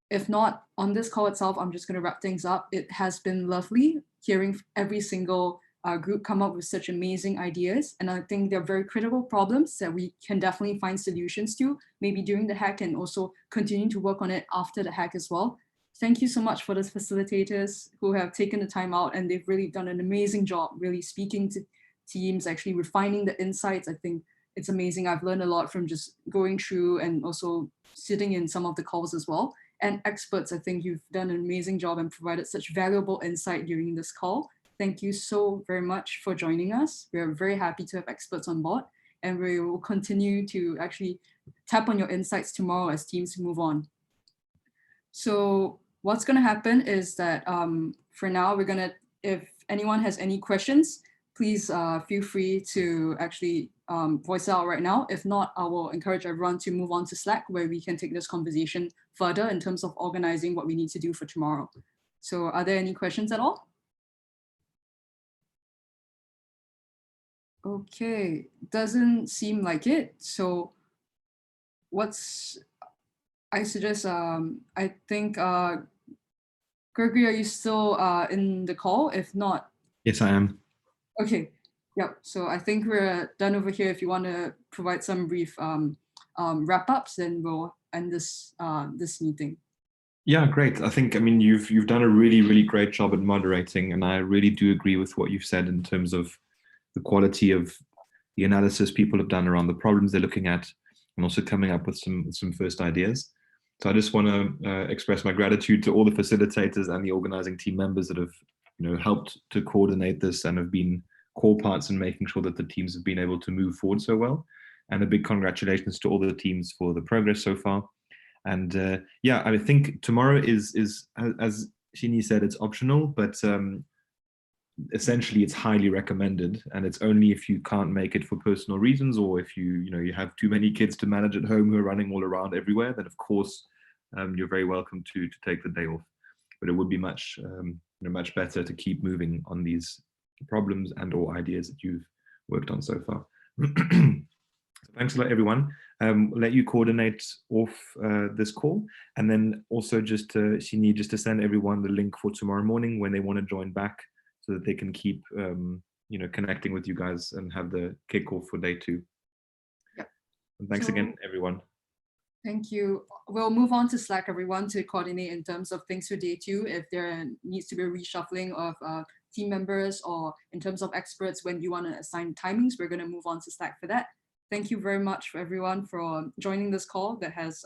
If not, on this call itself, I'm just going to wrap things up. It has been lovely hearing every single group come up with such amazing ideas. And I think they're very critical problems that we can definitely find solutions to, maybe during the hack and also continue to work on it after the hack as well. Thank you so much for those facilitators who have taken the time out, and they've really done an amazing job really speaking to teams, actually refining the insights. I think it's amazing. I've learned a lot from just going through and also sitting in some of the calls as well. And experts, I think you've done an amazing job and provided such valuable insight during this call. Thank you so very much for joining us. We are very happy to have experts on board, and we will continue to actually tap on your insights tomorrow as teams move on. So what's going to happen is that for now, we're going to, if anyone has any questions, please feel free to actually voice out right now. If not, I will encourage everyone to move on to Slack, where we can take this conversation further in terms of organizing what we need to do for tomorrow. So are there any questions at all? Okay, doesn't seem like it. So I suggest, I think, Gregory, are you still in the call? If not.
Yes, I am.
Okay, yep. So I think we're done over here. If you want to provide some brief wrap-ups, then we'll end this meeting.
Yeah, great. I think, I mean, you've done a really, really great job at moderating, and I really do agree with what you've said in terms of the quality of the analysis people have done around the problems they're looking at, and also coming up with some first ideas. So I just want to express my gratitude to all the facilitators and the organizing team members that have, helped to coordinate this and have been core parts in making sure that the teams have been able to move forward so well. And a big congratulations to all the teams for the progress so far. And yeah, I think tomorrow is as Shinyi said, it's optional, but essentially it's highly recommended, and it's only if you can't make it for personal reasons, or if you have too many kids to manage at home who are running all around everywhere, then of course you're very welcome to take the day off. But it would be much much better to keep moving on these problems and or ideas that you've worked on so far. Thanks a lot, everyone. Let you coordinate off this call, and then also just Shinyi, just to send everyone the link for tomorrow morning when they want to join back, so that they can keep connecting with you guys and have the kickoff for day 2.
Yep.
And thanks again, everyone.
Thank you. We'll move on to Slack, everyone, to coordinate in terms of things for day 2. If there needs to be a reshuffling of team members, or in terms of experts, when you want to assign timings, we're going to move on to Slack for that. Thank you very much for everyone for joining this call that has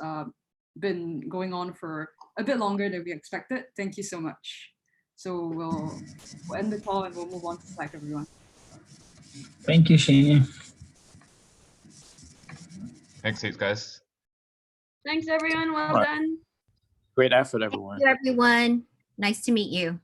been going on for a bit longer than we expected. Thank you so much. So we'll end the call and we'll move on to Slack, everyone.
Thank you, Shane.
Thanks, guys.
Thanks, everyone. Well done.
Great effort, everyone.
Thank you, everyone. Nice to meet you.